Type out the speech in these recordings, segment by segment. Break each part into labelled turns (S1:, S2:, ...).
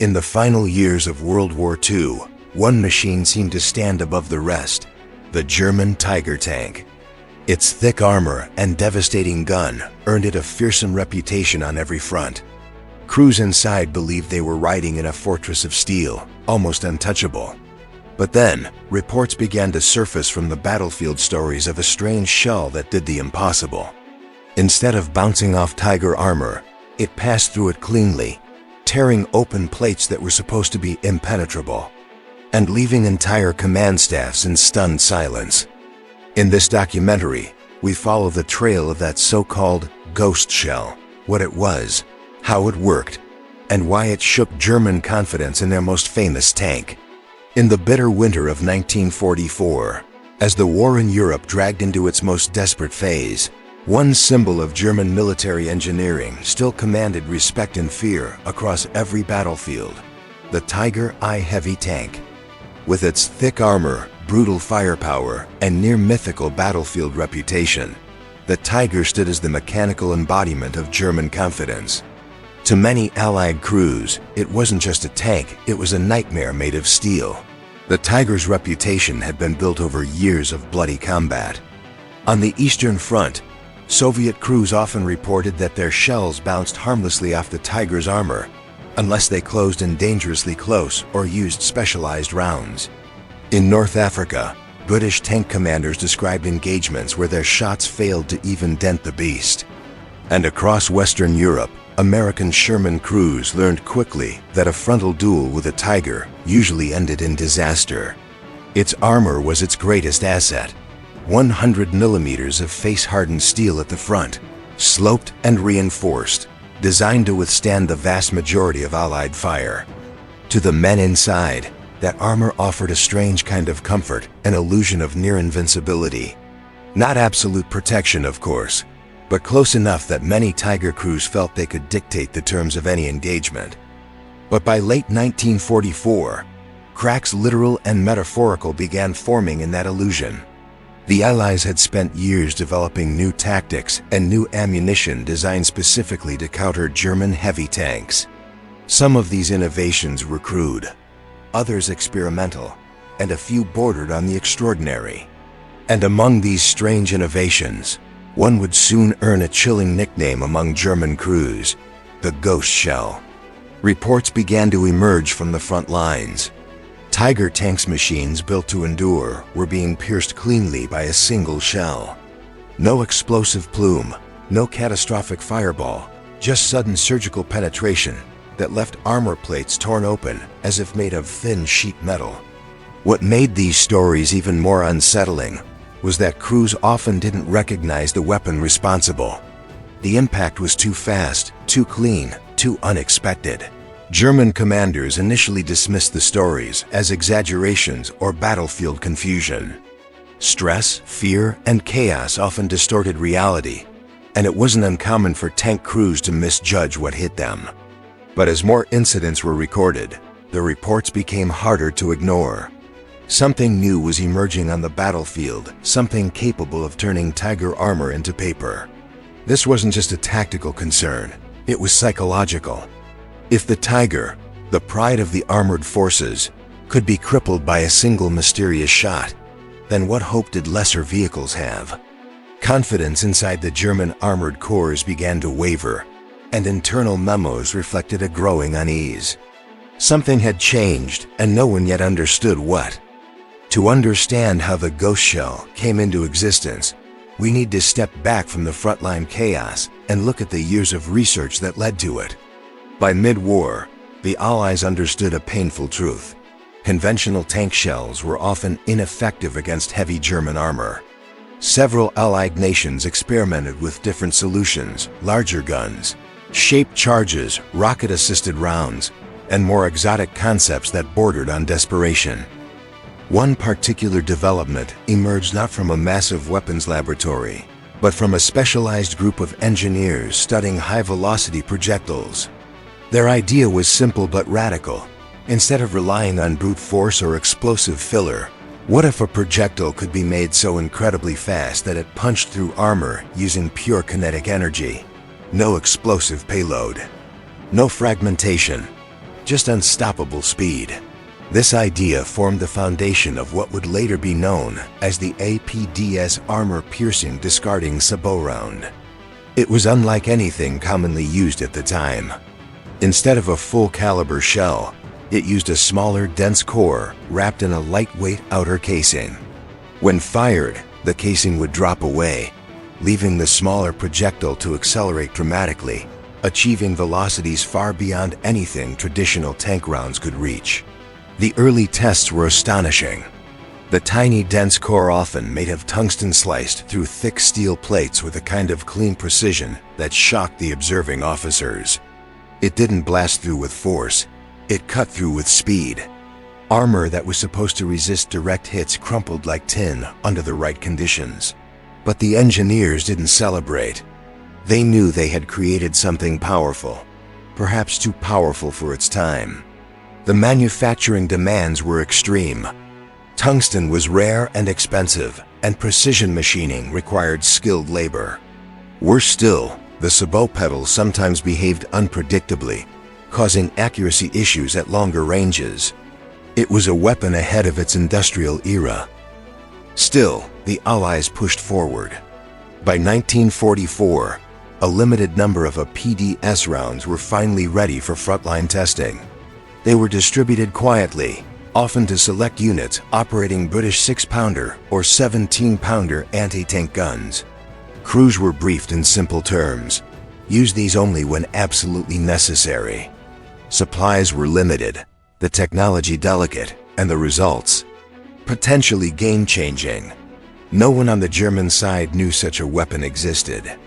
S1: In the final years of World War II, one machine seemed to stand above the rest: the German Tiger tank. Its thick armor and devastating gun earned it a fearsome reputation on every front. Crews inside believed they were riding in a fortress of steel, almost untouchable. But then, reports began to surface from the battlefield, stories of a strange shell that did the impossible. Instead of bouncing off Tiger armor, it passed through it cleanly, tearing open plates that were supposed to be impenetrable, and leaving entire command staffs in stunned silence. In this documentary, we follow the trail of that so-called ghost shell, what it was, how it worked, and why it shook German confidence in their most famous tank. In the bitter winter of 1944, as the war in Europe dragged into its most desperate phase, one symbol of German military engineering still commanded respect and fear across every battlefield: the Tiger I heavy tank. With its thick armor, brutal firepower, and near-mythical battlefield reputation, the Tiger stood as the mechanical embodiment of German confidence. To many Allied crews, it wasn't just a tank, it was a nightmare made of steel. The Tiger's reputation had been built over years of bloody combat. On the Eastern Front, Soviet crews often reported that their shells bounced harmlessly off the Tiger's armor, unless they closed in dangerously close or used specialized rounds. In North Africa, British tank commanders described engagements where their shots failed to even dent the beast. And across Western Europe, American Sherman crews learned quickly that a frontal duel with a Tiger usually ended in disaster. Its armor was its greatest asset: 100 millimeters of face-hardened steel at the front, sloped and reinforced, designed to withstand the vast majority of Allied fire. To the men inside, that armor offered a strange kind of comfort, an illusion of near invincibility. Not absolute protection, of course, but close enough that many Tiger crews felt they could dictate the terms of any engagement. But by late 1944, cracks literal and metaphorical began forming in that illusion. The Allies had spent years developing new tactics and new ammunition designed specifically to counter German heavy tanks. Some of these innovations were crude, others experimental, and a few bordered on the extraordinary. And among these strange innovations, one would soon earn a chilling nickname among German crews: the ghost shell. Reports began to emerge from the front lines. Tiger tanks, machines built to endure, were being pierced cleanly by a single shell. No explosive plume, no catastrophic fireball, just sudden surgical penetration that left armor plates torn open as if made of thin sheet metal. What made these stories even more unsettling was that crews often didn't recognize the weapon responsible. The impact was too fast, too clean, too unexpected. German commanders initially dismissed the stories as exaggerations or battlefield confusion. Stress, fear, and chaos often distorted reality, and it wasn't uncommon for tank crews to misjudge what hit them. But as more incidents were recorded, the reports became harder to ignore. Something new was emerging on the battlefield, something capable of turning Tiger armor into paper. This wasn't just a tactical concern, it was psychological. If the Tiger, the pride of the armored forces, could be crippled by a single mysterious shot, then what hope did lesser vehicles have? Confidence inside the German armored corps began to waver, and internal memos reflected a growing unease. Something had changed, and no one yet understood what. To understand how the ghost shell came into existence, we need to step back from the frontline chaos and look at the years of research that led to it. By mid-war, the Allies understood a painful truth. Conventional tank shells were often ineffective against heavy German armor. Several Allied nations experimented with different solutions: larger guns, shaped charges, rocket-assisted rounds, and more exotic concepts that bordered on desperation. One particular development emerged not from a massive weapons laboratory, but from a specialized group of engineers studying high-velocity projectiles. Their idea was simple but radical. Instead of relying on brute force or explosive filler, what if a projectile could be made so incredibly fast that it punched through armor using pure kinetic energy? No explosive payload, no fragmentation, just unstoppable speed. This idea formed the foundation of what would later be known as the APDS armor-piercing discarding sabot round. It was unlike anything commonly used at the time. Instead of a full-caliber shell, it used a smaller, dense core wrapped in a lightweight outer casing. When fired, the casing would drop away, leaving the smaller projectile to accelerate dramatically, achieving velocities far beyond anything traditional tank rounds could reach. The early tests were astonishing. The tiny, dense core, often made of tungsten, sliced through thick steel plates with a kind of clean precision that shocked the observing officers. It didn't blast through with force, it cut through with speed. Armor that was supposed to resist direct hits crumpled like tin under the right conditions. But the engineers didn't celebrate. They knew they had created something powerful, perhaps too powerful for its time. The manufacturing demands were extreme. Tungsten was rare and expensive, and precision machining required skilled labor. Worse still, the sabot pedal sometimes behaved unpredictably, causing accuracy issues at longer ranges. It was a weapon ahead of its industrial era. Still, the Allies pushed forward. By 1944, a limited number of APDS rounds were finally ready for frontline testing. They were distributed quietly, often to select units operating British 6-pounder or 17-pounder anti-tank guns. Crews were briefed in simple terms: use these only when absolutely necessary. Supplies were limited, the technology delicate, and the results potentially game-changing. No one on the German side knew such a weapon existed.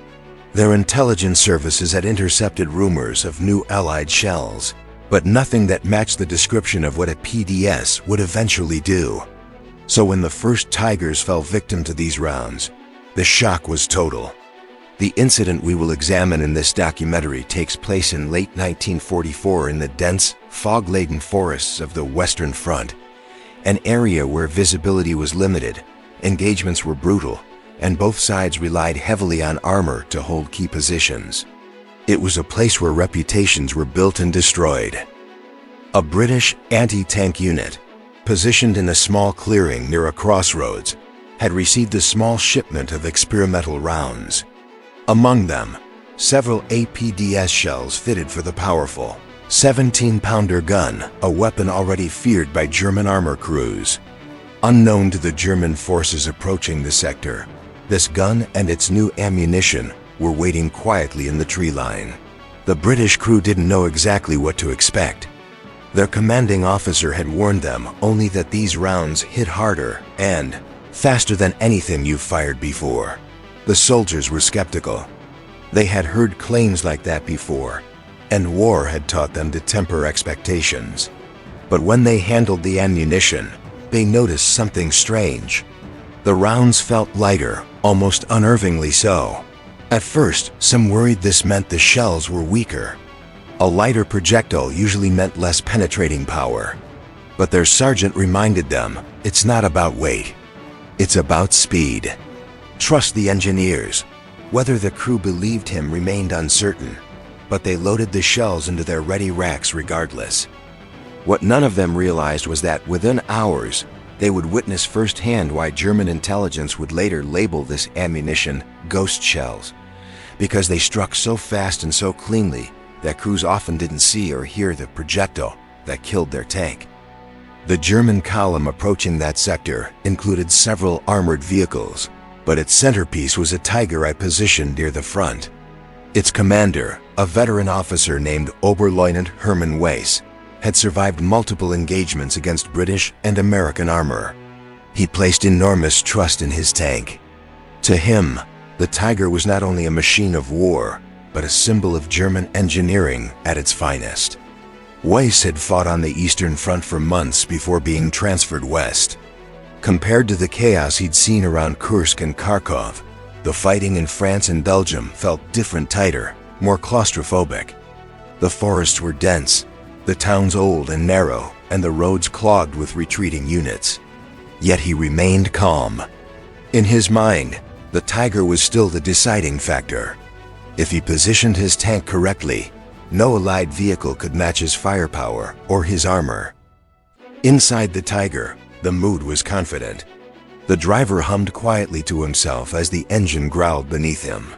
S1: Their intelligence services had intercepted rumors of new Allied shells, but nothing that matched the description of what a PDS would eventually do. So when the first Tigers fell victim to these rounds, the shock was total. The incident we will examine in this documentary takes place in late 1944 in the dense, fog-laden forests of the Western Front, an area where visibility was limited, engagements were brutal, and both sides relied heavily on armor to hold key positions. It was a place where reputations were built and destroyed. A British anti-tank unit, positioned in a small clearing near a crossroads, had received a small shipment of experimental rounds. Among them, several APDS shells fitted for the powerful 17-pounder gun, a weapon already feared by German armor crews. Unknown to the German forces approaching the sector, this gun and its new ammunition were waiting quietly in the tree line. The British crew didn't know exactly what to expect. Their commanding officer had warned them only that these rounds hit harder and faster than anything you've fired before. The soldiers were skeptical. They had heard claims like that before, and war had taught them to temper expectations. But when they handled the ammunition, they noticed something strange. The rounds felt lighter, almost unnervingly so. At first, some worried this meant the shells were weaker. A lighter projectile usually meant less penetrating power. But their sergeant reminded them, it's not about weight. It's about speed. Trust the engineers. Whether the crew believed him remained uncertain, but they loaded the shells into their ready racks regardless. What none of them realized was that within hours, they would witness firsthand why German intelligence would later label this ammunition ghost shells, because they struck so fast and so cleanly that crews often didn't see or hear the projectile that killed their tank. The German column approaching that sector included several armored vehicles, but its centerpiece was a Tiger I positioned near the front. Its commander, a veteran officer named Oberleutnant Hermann Weiss, had survived multiple engagements against British and American armor. He placed enormous trust in his tank. To him, the Tiger was not only a machine of war, but a symbol of German engineering at its finest. Weiss had fought on the Eastern Front for months before being transferred west. Compared to the chaos he'd seen around Kursk and Kharkov, the fighting in France and Belgium felt different, tighter, more claustrophobic. The forests were dense, the towns old and narrow, and the roads clogged with retreating units. Yet he remained calm. In his mind, the Tiger was still the deciding factor. If he positioned his tank correctly, No allied vehicle could match his firepower or his armor. Inside the Tiger, the mood was confident. The driver hummed quietly to himself as the engine growled beneath him.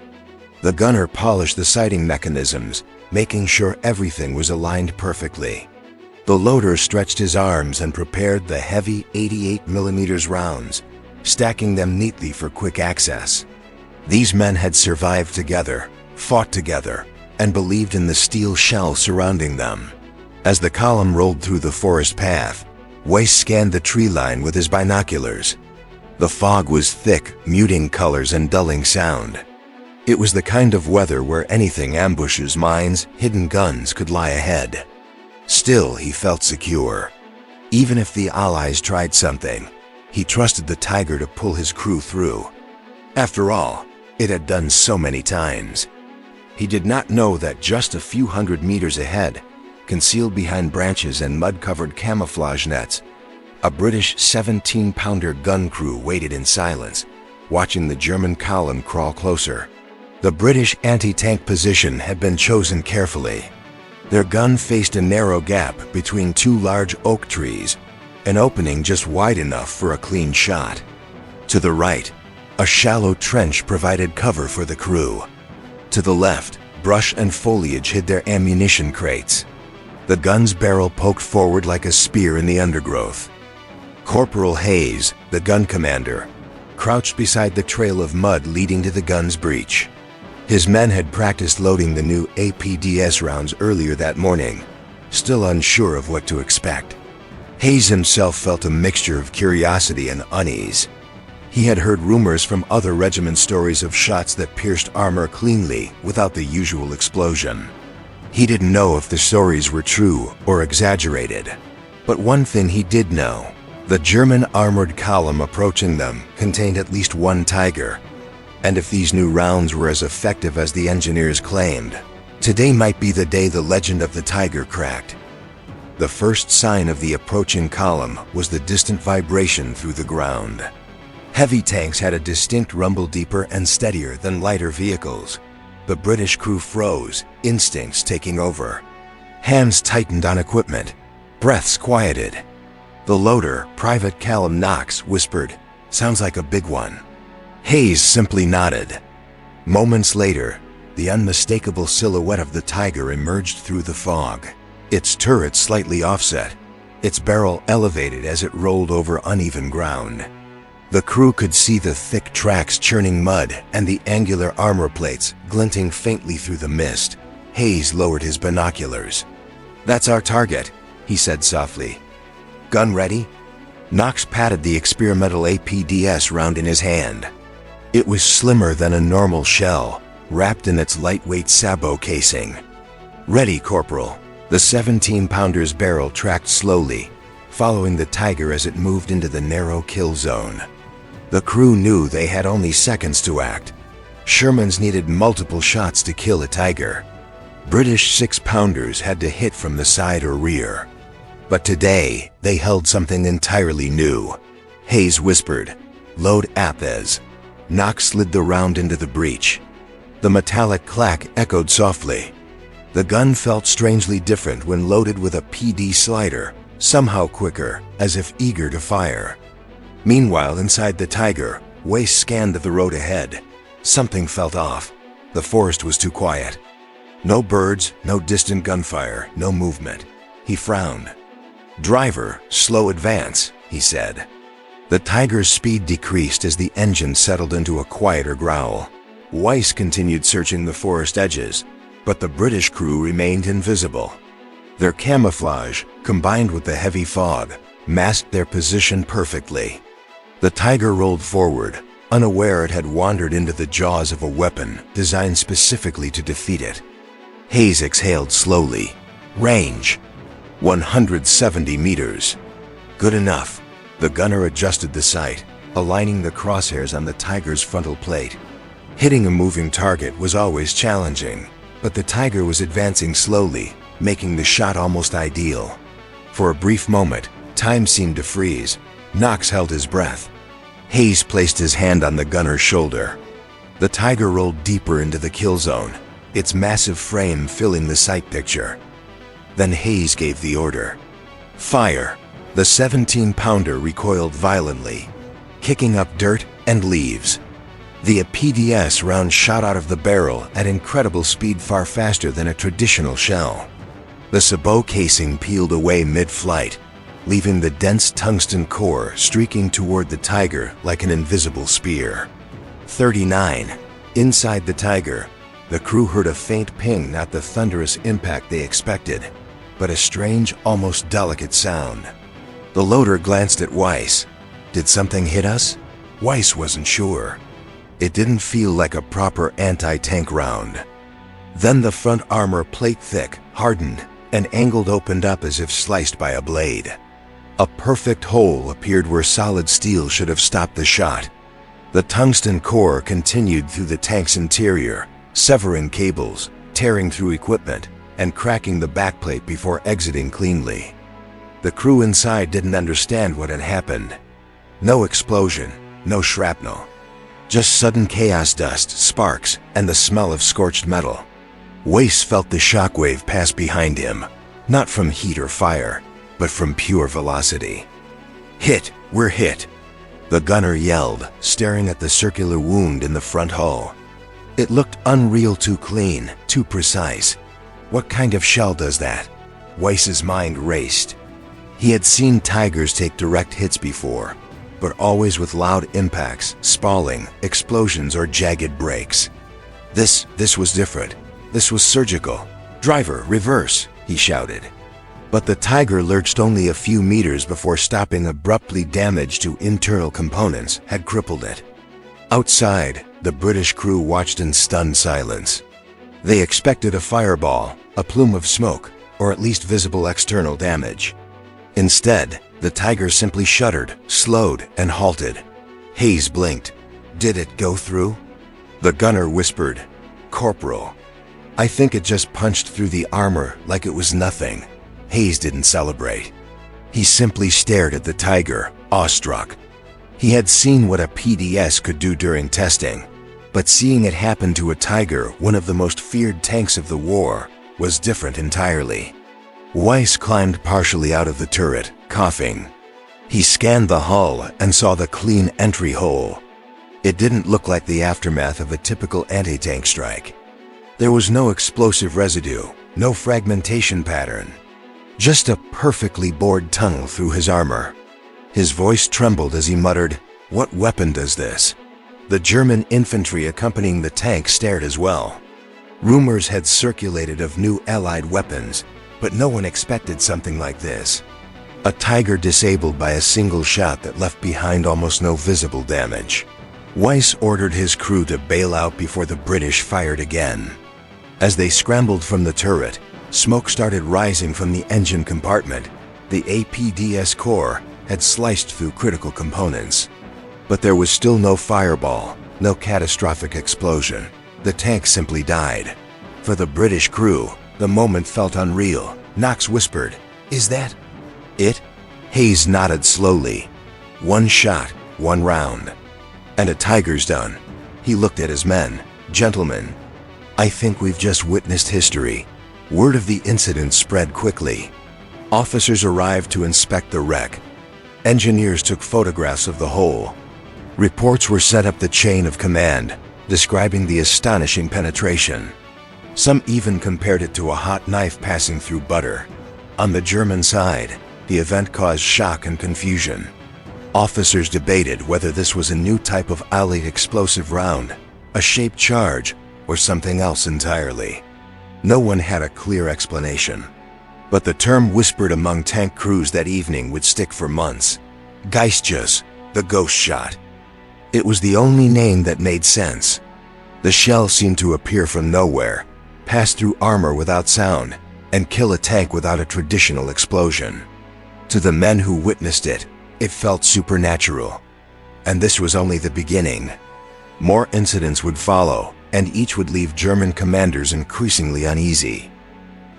S1: The gunner polished the sighting mechanisms, making sure everything was aligned perfectly. The loader stretched his arms and prepared the heavy 88mm rounds, stacking them neatly for quick access. These men had survived together, fought together, and believed in the steel shell surrounding them. As the column rolled through the forest path, WWII scanned the tree line with his binoculars. The fog was thick, muting colors and dulling sound. It was the kind of weather where anything, ambushes, mines, hidden guns, could lie ahead. Still, he felt secure. Even if the Allies tried something, he trusted the Tiger to pull his crew through. After all, it had done so many times. He did not know that just a few hundred meters ahead, concealed behind branches and mud-covered camouflage nets, a British 17-pounder gun crew waited in silence, watching the German column crawl closer. The British anti-tank position had been chosen carefully. Their gun faced a narrow gap between two large oak trees, an opening just wide enough for a clean shot. To the right, a shallow trench provided cover for the crew. To the left, brush and foliage hid their ammunition crates. The gun's barrel poked forward like a spear in the undergrowth. Corporal Hayes, the gun commander, crouched beside the trail of mud leading to the gun's breech. His men had practiced loading the new APDS rounds earlier that morning, still unsure of what to expect. Hayes himself felt a mixture of curiosity and unease. He had heard rumors from other regiment stories of shots that pierced armor cleanly without the usual explosion. He didn't know if the stories were true or exaggerated. But one thing he did know: the German armored column approaching them contained at least one Tiger. And if these new rounds were as effective as the engineers claimed, today might be the day the legend of the Tiger cracked. The first sign of the approaching column was the distant vibration through the ground. Heavy tanks had a distinct rumble, deeper and steadier than lighter vehicles. The British crew froze, instincts taking over. Hands tightened on equipment, breaths quieted. The loader, Private Callum Knox, whispered, "Sounds like a big one." Hayes simply nodded. Moments later, the unmistakable silhouette of the Tiger emerged through the fog, its turret slightly offset, its barrel elevated as it rolled over uneven ground. The crew could see the thick tracks churning mud and the angular armor plates glinting faintly through the mist. Hayes lowered his binoculars. "That's our target," he said softly. "Gun ready?" Knox patted the experimental APDS round in his hand. It was slimmer than a normal shell, wrapped in its lightweight sabot casing. "Ready, Corporal." The 17-pounder's barrel tracked slowly, following the Tiger as it moved into the narrow kill zone. The crew knew they had only seconds to act. Shermans needed multiple shots to kill a Tiger. British 6-pounders had to hit from the side or rear. But today, they held something entirely new. Hayes whispered, "Load APDS." Knox slid the round into the breech. The metallic clack echoed softly. The gun felt strangely different when loaded with a PD slider, somehow quicker, as if eager to fire. Meanwhile, inside the Tiger, WWII scanned the road ahead. Something felt off. The forest was too quiet. No birds, no distant gunfire, no movement. He frowned. "Driver, slow advance," he said. The Tiger's speed decreased as the engine settled into a quieter growl. WWII continued searching the forest edges, but the British crew remained invisible. Their camouflage, combined with the heavy fog, masked their position perfectly. The Tiger rolled forward, unaware it had wandered into the jaws of a weapon designed specifically to defeat it. Hayes exhaled slowly. "Range, 170 meters. Good enough." The gunner adjusted the sight, aligning the crosshairs on the Tiger's frontal plate. Hitting a moving target was always challenging, but the Tiger was advancing slowly, making the shot almost ideal. For a brief moment, time seemed to freeze. Knox held his breath. Hayes placed his hand on the gunner's shoulder. The Tiger rolled deeper into the kill zone, its massive frame filling the sight picture. Then Hayes gave the order. Fire! The 17-pounder recoiled violently, kicking up dirt and leaves. The APDS round shot out of the barrel at incredible speed, far faster than a traditional shell. The sabot casing peeled away mid-flight, leaving the dense tungsten core streaking toward the Tiger like an invisible spear. 39. Inside the Tiger, the crew heard a faint ping, not the thunderous impact they expected, but a strange, almost delicate sound. The loader glanced at Weiss. Did something hit us? Weiss wasn't sure. It didn't feel like a proper anti-tank round. Then the front armor plate, thick, hardened, and angled, opened up as if sliced by a blade. A perfect hole appeared where solid steel should have stopped the shot. The tungsten core continued through the tank's interior, severing cables, tearing through equipment, and cracking the backplate before exiting cleanly. The crew inside didn't understand what had happened. No explosion, no shrapnel. Just sudden chaos, dust, sparks, and the smell of scorched metal. Weiss felt the shockwave pass behind him, not from heat or fire, but from pure velocity. Hit! We're hit! The gunner yelled, staring at the circular wound in the front hull. It looked unreal, too clean, too precise. What kind of shell does that? Weiss's mind raced. He had seen Tigers take direct hits before, but always with loud impacts, spalling, explosions, or jagged breaks. This was different. This was surgical. Driver, reverse, he shouted. But the Tiger lurched only a few meters before stopping abruptly. Damage to internal components had crippled it. Outside, the British crew watched in stunned silence. They expected a fireball, a plume of smoke, or at least visible external damage. Instead, the Tiger simply shuddered, slowed, and halted. Hayes blinked. Did it go through? The gunner whispered, "Corporal, I think it just punched through the armor like it was nothing." Hayes didn't celebrate. He simply stared at the Tiger, awestruck. He had seen what a PDS could do during testing, but seeing it happen to a Tiger, one of the most feared tanks of the war, was different entirely. Weiss climbed partially out of the turret, coughing. He scanned the hull and saw the clean entry hole. It didn't look like the aftermath of a typical anti-tank strike. There was no explosive residue, no fragmentation pattern. Just a perfectly bored tunnel through his armor. His voice trembled as he muttered, "What weapon does this?" The German infantry accompanying the tank stared as well. Rumors had circulated of new Allied weapons, but no one expected something like this. A Tiger disabled by a single shot that left behind almost no visible damage. Weiss ordered his crew to bail out before the British fired again. As they scrambled from the turret, smoke started rising from the engine compartment. The APDS core had sliced through critical components. But there was still no fireball, no catastrophic explosion. The tank simply died. For the British crew, the moment felt unreal. Knox whispered, "Is that it?" Hayes nodded slowly. "One shot, one round. And a Tiger's done." He looked at his men. "Gentlemen, I think we've just witnessed history." Word of the incident spread quickly. Officers arrived to inspect the wreck. Engineers took photographs of the hole. Reports were sent up the chain of command, describing the astonishing penetration. Some even compared it to a hot knife passing through butter. On the German side, the event caused shock and confusion. Officers debated whether this was a new type of Allied explosive round, a shaped charge, or something else entirely. No one had a clear explanation. But the term whispered among tank crews that evening would stick for months. Geistschuss, the ghost shot. It was the only name that made sense. The shell seemed to appear from nowhere, pass through armor without sound, and kill a tank without a traditional explosion. To the men who witnessed it, it felt supernatural. And this was only the beginning. More incidents would follow, and each would leave German commanders increasingly uneasy.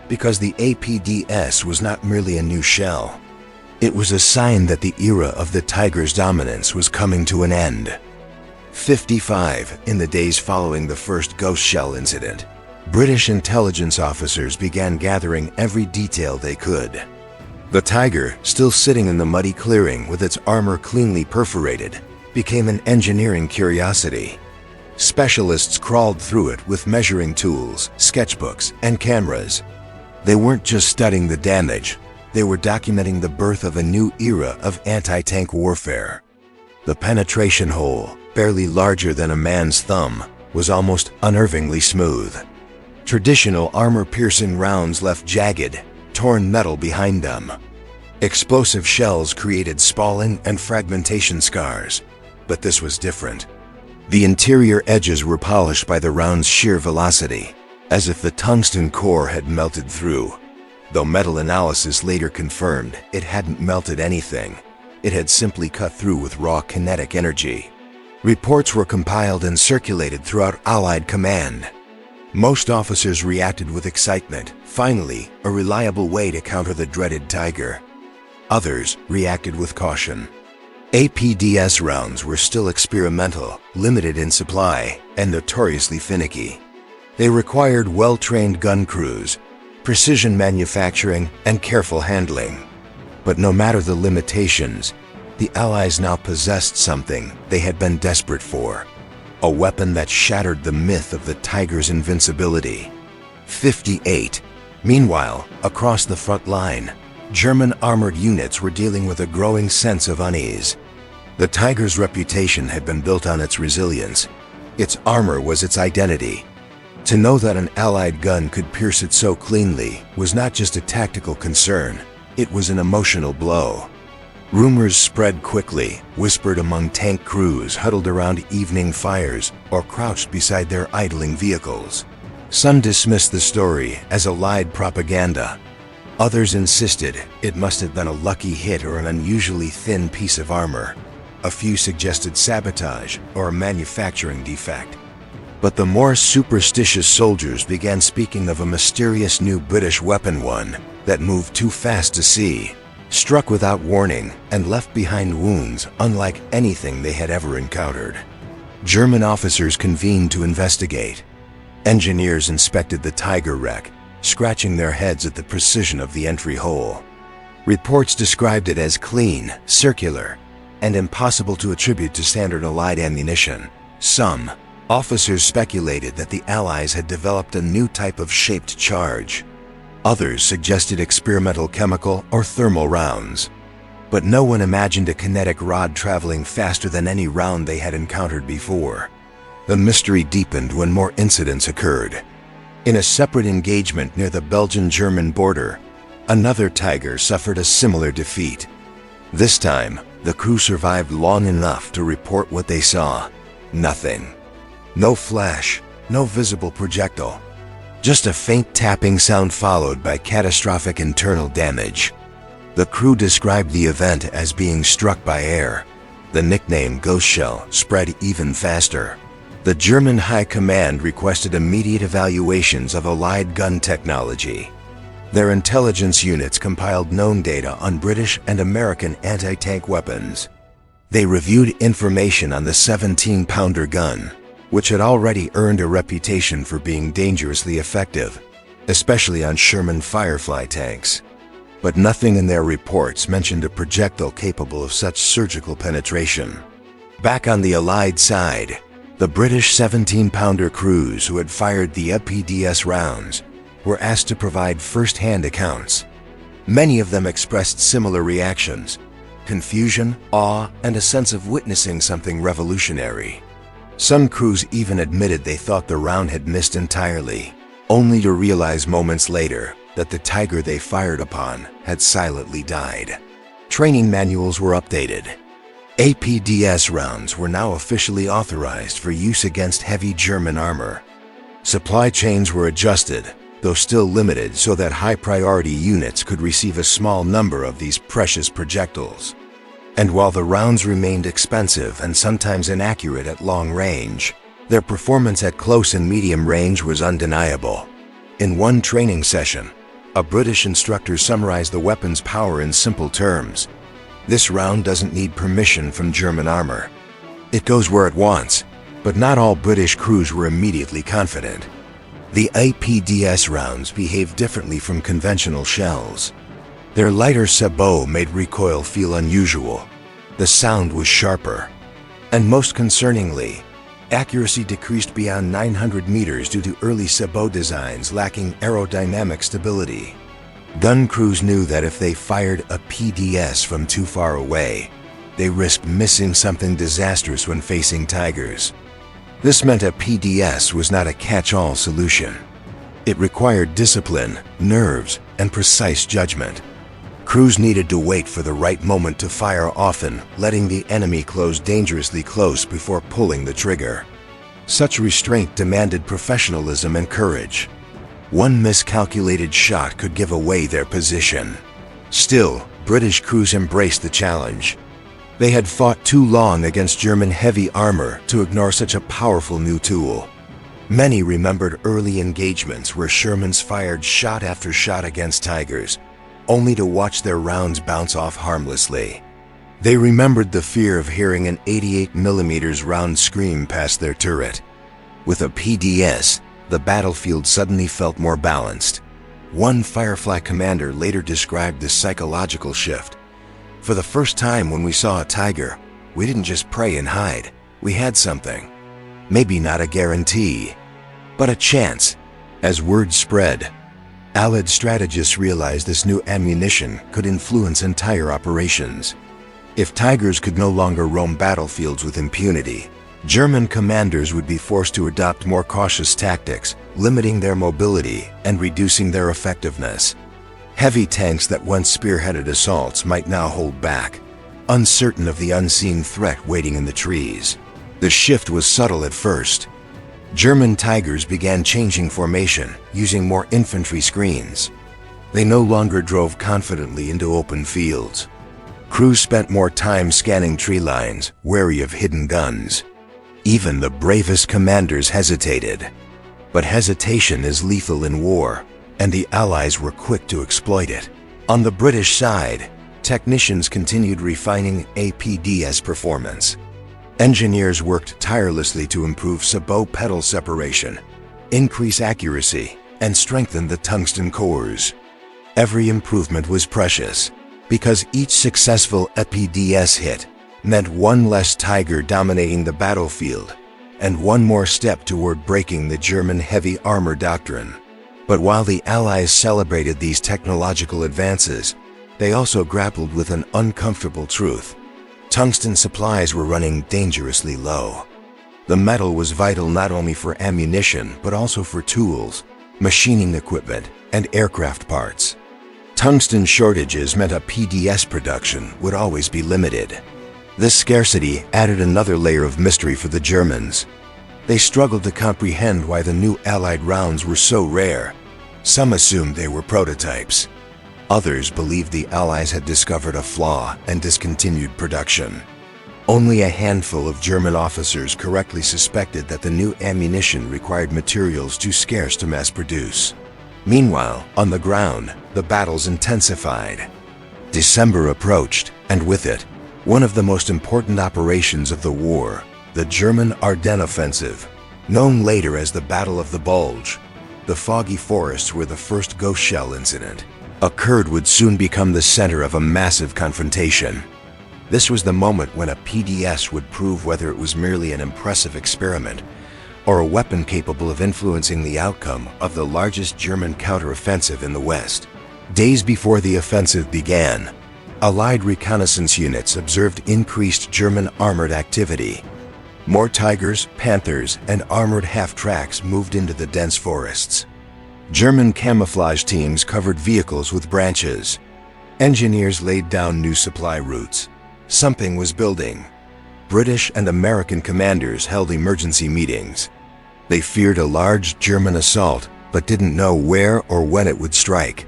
S1: Because the APDS was not merely a new shell. It was a sign that the era of the Tiger's dominance was coming to an end. 55 in the days following the first ghost shell incident. British intelligence officers began gathering every detail they could. The Tiger, still sitting in the muddy clearing with its armor cleanly perforated, became an engineering curiosity. Specialists crawled through it with measuring tools, sketchbooks, and cameras. They weren't just studying the damage, they were documenting the birth of a new era of anti-tank warfare. The penetration hole, barely larger than a man's thumb, was almost unnervingly smooth. Traditional armor-piercing rounds left jagged, torn metal behind them. Explosive shells created spalling and fragmentation scars, but this was different. The interior edges were polished by the round's sheer velocity, as if the tungsten core had melted through. Though metal analysis later confirmed it hadn't melted anything, it had simply cut through with raw kinetic energy. Reports were compiled and circulated throughout Allied command. Most officers reacted with excitement, finally, a reliable way to counter the dreaded Tiger. Others reacted with caution. APDS rounds were still experimental, limited in supply, and notoriously finicky. They required well-trained gun crews, precision manufacturing, and careful handling. But no matter the limitations, the Allies now possessed something they had been desperate for. A weapon that shattered the myth of the Tiger's invincibility. 58. Meanwhile, across the front line, German armored units were dealing with a growing sense of unease. The Tiger's reputation had been built on its resilience. Its armor was its identity. To know that an Allied gun could pierce it so cleanly was not just a tactical concern, it was an emotional blow. Rumors spread quickly, whispered among tank crews huddled around evening fires or crouched beside their idling vehicles. Some dismissed the story as Allied propaganda. Others insisted it must have been a lucky hit or an unusually thin piece of armor. A few suggested sabotage or a manufacturing defect. But the more superstitious soldiers began speaking of a mysterious new British weapon, one that moved too fast to see, struck without warning, and left behind wounds unlike anything they had ever encountered. German officers convened to investigate. Engineers inspected the Tiger wreck, scratching their heads at the precision of the entry hole. Reports described it as clean, circular, and impossible to attribute to standard Allied ammunition. Some officers speculated that the Allies had developed a new type of shaped charge. Others suggested experimental chemical or thermal rounds. But no one imagined a kinetic rod traveling faster than any round they had encountered before. The mystery deepened when more incidents occurred. In a separate engagement near the Belgian-German border, another Tiger suffered a similar defeat. This time, the crew survived long enough to report what they saw. Nothing. No flash, no visible projectile. Just a faint tapping sound followed by catastrophic internal damage. The crew described the event as being struck by air. The nickname Ghost Shell spread even faster. The German High Command requested immediate evaluations of Allied gun technology. Their intelligence units compiled known data on British and American anti-tank weapons. They reviewed information on the 17-pounder gun, which had already earned a reputation for being dangerously effective, especially on Sherman Firefly tanks. But nothing in their reports mentioned a projectile capable of such surgical penetration. Back on the Allied side, the British 17-pounder crews who had fired the APDS rounds were asked to provide first-hand accounts. Many of them expressed similar reactions: confusion, awe, and a sense of witnessing something revolutionary. Some crews even admitted they thought the round had missed entirely, only to realize moments later that the Tiger they fired upon had silently died. Training manuals were updated. APDS rounds were now officially authorized for use against heavy German armor. Supply chains were adjusted, though still limited, so that high-priority units could receive a small number of these precious projectiles. And while the rounds remained expensive and sometimes inaccurate at long range, their performance at close and medium range was undeniable. In one training session, a British instructor summarized the weapon's power in simple terms. This round doesn't need permission from German armor. It goes where it wants, but not all British crews were immediately confident. The APDS rounds behaved differently from conventional shells. Their lighter sabot made recoil feel unusual. The sound was sharper. And most concerningly, accuracy decreased beyond 900 meters due to early sabot designs lacking aerodynamic stability. Gun crews knew that if they fired a PDS from too far away, they risked missing something disastrous when facing Tigers. This meant a PDS was not a catch-all solution. It required discipline, nerves, and precise judgment. Crews needed to wait for the right moment to fire, often letting the enemy close dangerously close before pulling the trigger. Such restraint demanded professionalism and courage. One miscalculated shot could give away their position. Still, British crews embraced the challenge. They had fought too long against German heavy armor to ignore such a powerful new tool. Many remembered early engagements where Shermans fired shot after shot against Tigers, only to watch their rounds bounce off harmlessly. They remembered the fear of hearing an 88mm round scream past their turret. With a PDS, the battlefield suddenly felt more balanced. One Firefly commander later described this psychological shift. For the first time when we saw a Tiger, we didn't just pray and hide. We had something. Maybe not a guarantee, but a chance. As word spread, Allied strategists realized this new ammunition could influence entire operations. If Tigers could no longer roam battlefields with impunity, German commanders would be forced to adopt more cautious tactics, limiting their mobility and reducing their effectiveness. Heavy tanks that once spearheaded assaults might now hold back, uncertain of the unseen threat waiting in the trees. The shift was subtle at first. German Tigers began changing formation, using more infantry screens. They no longer drove confidently into open fields. Crews spent more time scanning tree lines, wary of hidden guns. Even the bravest commanders hesitated. But hesitation is lethal in war, and the Allies were quick to exploit it. On the British side, technicians continued refining APDS performance. Engineers worked tirelessly to improve sabot pedal separation, increase accuracy, and strengthen the tungsten cores. Every improvement was precious, because each successful APDS hit meant one less Tiger dominating the battlefield, and one more step toward breaking the German heavy armor doctrine. But while the Allies celebrated these technological advances, they also grappled with an uncomfortable truth. Tungsten supplies were running dangerously low. The metal was vital not only for ammunition, but also for tools, machining equipment, and aircraft parts. Tungsten shortages meant a PDS production would always be limited. This scarcity added another layer of mystery for the Germans. They struggled to comprehend why the new Allied rounds were so rare. Some assumed they were prototypes. Others believed the Allies had discovered a flaw and discontinued production. Only a handful of German officers correctly suspected that the new ammunition required materials too scarce to mass produce. Meanwhile, on the ground, the battles intensified. December approached, and with it, one of the most important operations of the war, the German Ardennes Offensive, known later as the Battle of the Bulge. The foggy forests where the first ghost shell incident occurred would soon become the center of a massive confrontation. This was the moment when a PDS would prove whether it was merely an impressive experiment or a weapon capable of influencing the outcome of the largest German counteroffensive in the West. Days before the offensive began, Allied reconnaissance units observed increased German armored activity. More Tigers, Panthers, and armored half-tracks moved into the dense forests. German camouflage teams covered vehicles with branches. Engineers laid down new supply routes. Something was building. British and American commanders held emergency meetings. They feared a large German assault, but didn't know where or when it would strike.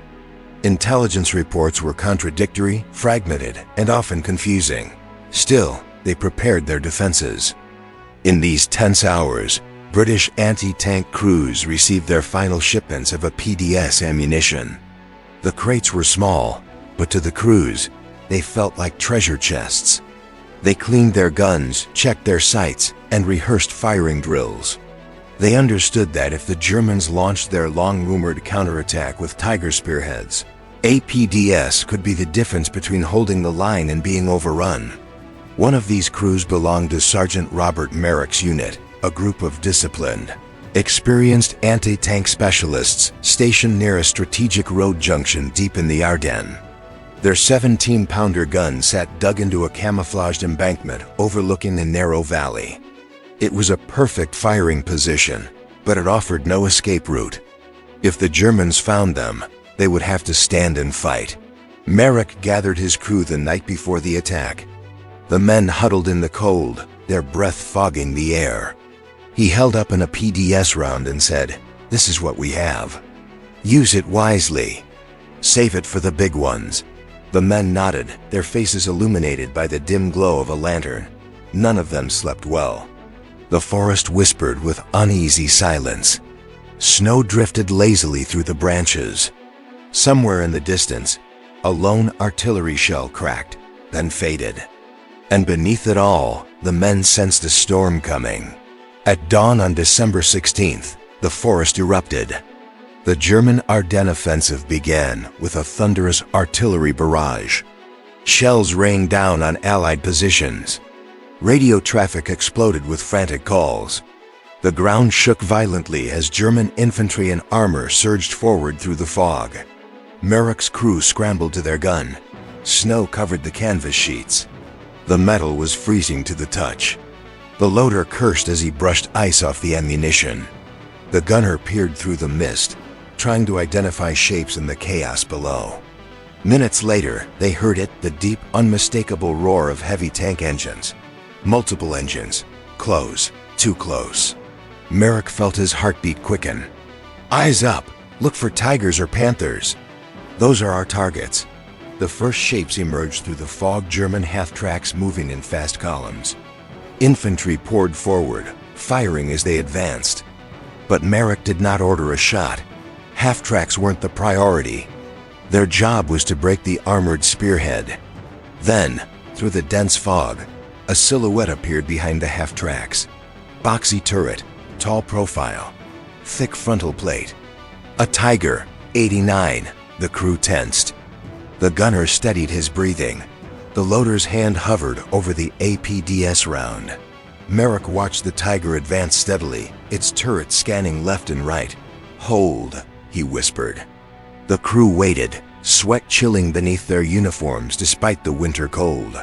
S1: Intelligence reports were contradictory, fragmented, and often confusing. Still, they prepared their defenses. In these tense hours, British anti-tank crews received their final shipments of a PDS ammunition. The crates were small, but to the crews, they felt like treasure chests. They cleaned their guns, checked their sights, and rehearsed firing drills. They understood that if the Germans launched their long-rumored counterattack with Tiger spearheads, APDS could be the difference between holding the line and being overrun. One of these crews belonged to Sergeant Robert Merrick's unit, a group of disciplined, experienced anti-tank specialists stationed near a strategic road junction deep in the Ardennes. Their 17-pounder gun sat dug into a camouflaged embankment overlooking the narrow valley. It was a perfect firing position, but it offered no escape route. If the Germans found them, they would have to stand and fight. Merrick gathered his crew the night before the attack. The men huddled in the cold, their breath fogging the air. He held up an APDS round and said, "This is what we have. Use it wisely. Save it for the big ones." The men nodded, their faces illuminated by the dim glow of a lantern. None of them slept well. The forest whispered with uneasy silence. Snow drifted lazily through the branches. Somewhere in the distance, a lone artillery shell cracked, then faded. And beneath it all, the men sensed a storm coming. At dawn on December 16th, the forest erupted. The German Ardennes offensive began with a thunderous artillery barrage. Shells rained down on Allied positions. Radio traffic exploded with frantic calls. The ground shook violently as German infantry and armor surged forward through the fog. Merrick's crew scrambled to their gun. Snow covered the canvas sheets. The metal was freezing to the touch. The loader cursed as he brushed ice off the ammunition. The gunner peered through the mist, trying to identify shapes in the chaos below. Minutes later, they heard it, the deep, unmistakable roar of heavy tank engines. Multiple engines. Close. Too close. Merrick felt his heartbeat quicken. "Eyes up! Look for tigers or panthers. Those are our targets." The first shapes emerged through the fog, German half-tracks moving in fast columns. Infantry poured forward, firing as they advanced. But Merrick did not order a shot. Half-tracks weren't the priority. Their job was to break the armored spearhead. Then, through the dense fog, a silhouette appeared behind the half-tracks. Boxy turret, tall profile, thick frontal plate. A Tiger, 89, the crew tensed. The gunner steadied his breathing. The loader's hand hovered over the APDS round. Merrick watched the Tiger advance steadily, its turret scanning left and right. "Hold," he whispered. The crew waited, sweat chilling beneath their uniforms despite the winter cold.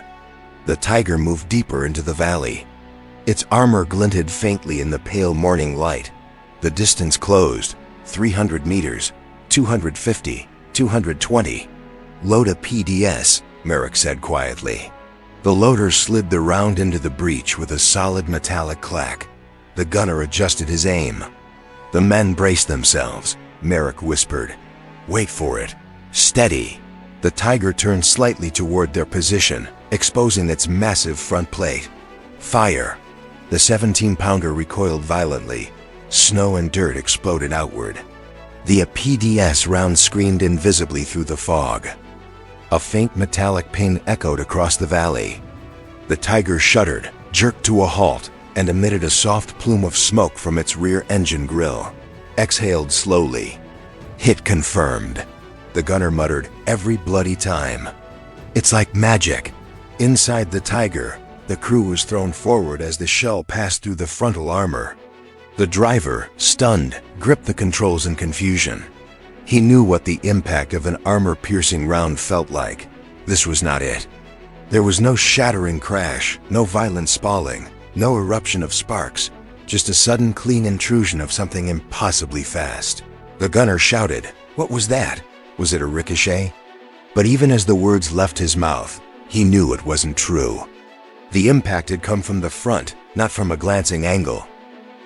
S1: The Tiger moved deeper into the valley. Its armor glinted faintly in the pale morning light. The distance closed, 300 meters, 250, 220. "Load APDS," Merrick said quietly. The loader slid the round into the breech with a solid metallic clack. The gunner adjusted his aim. The men braced themselves. Merrick whispered, "Wait for it. Steady." The Tiger turned slightly toward their position, exposing its massive front plate. "Fire!" The 17-pounder recoiled violently. Snow and dirt exploded outward. The APDS round screamed invisibly through the fog. A faint metallic ping echoed across the valley. The Tiger shuddered, jerked to a halt, and emitted a soft plume of smoke from its rear engine grill. Exhaled slowly. "Hit confirmed," the gunner muttered every bloody time. "It's like magic." Inside the Tiger, the crew was thrown forward as the shell passed through the frontal armor. The driver, stunned, gripped the controls in confusion. He knew what the impact of an armor-piercing round felt like. This was not it. There was no shattering crash, no violent spalling, no eruption of sparks, just a sudden clean intrusion of something impossibly fast. The gunner shouted, "What was that? Was it a ricochet?" But even as the words left his mouth, he knew it wasn't true. The impact had come from the front, not from a glancing angle.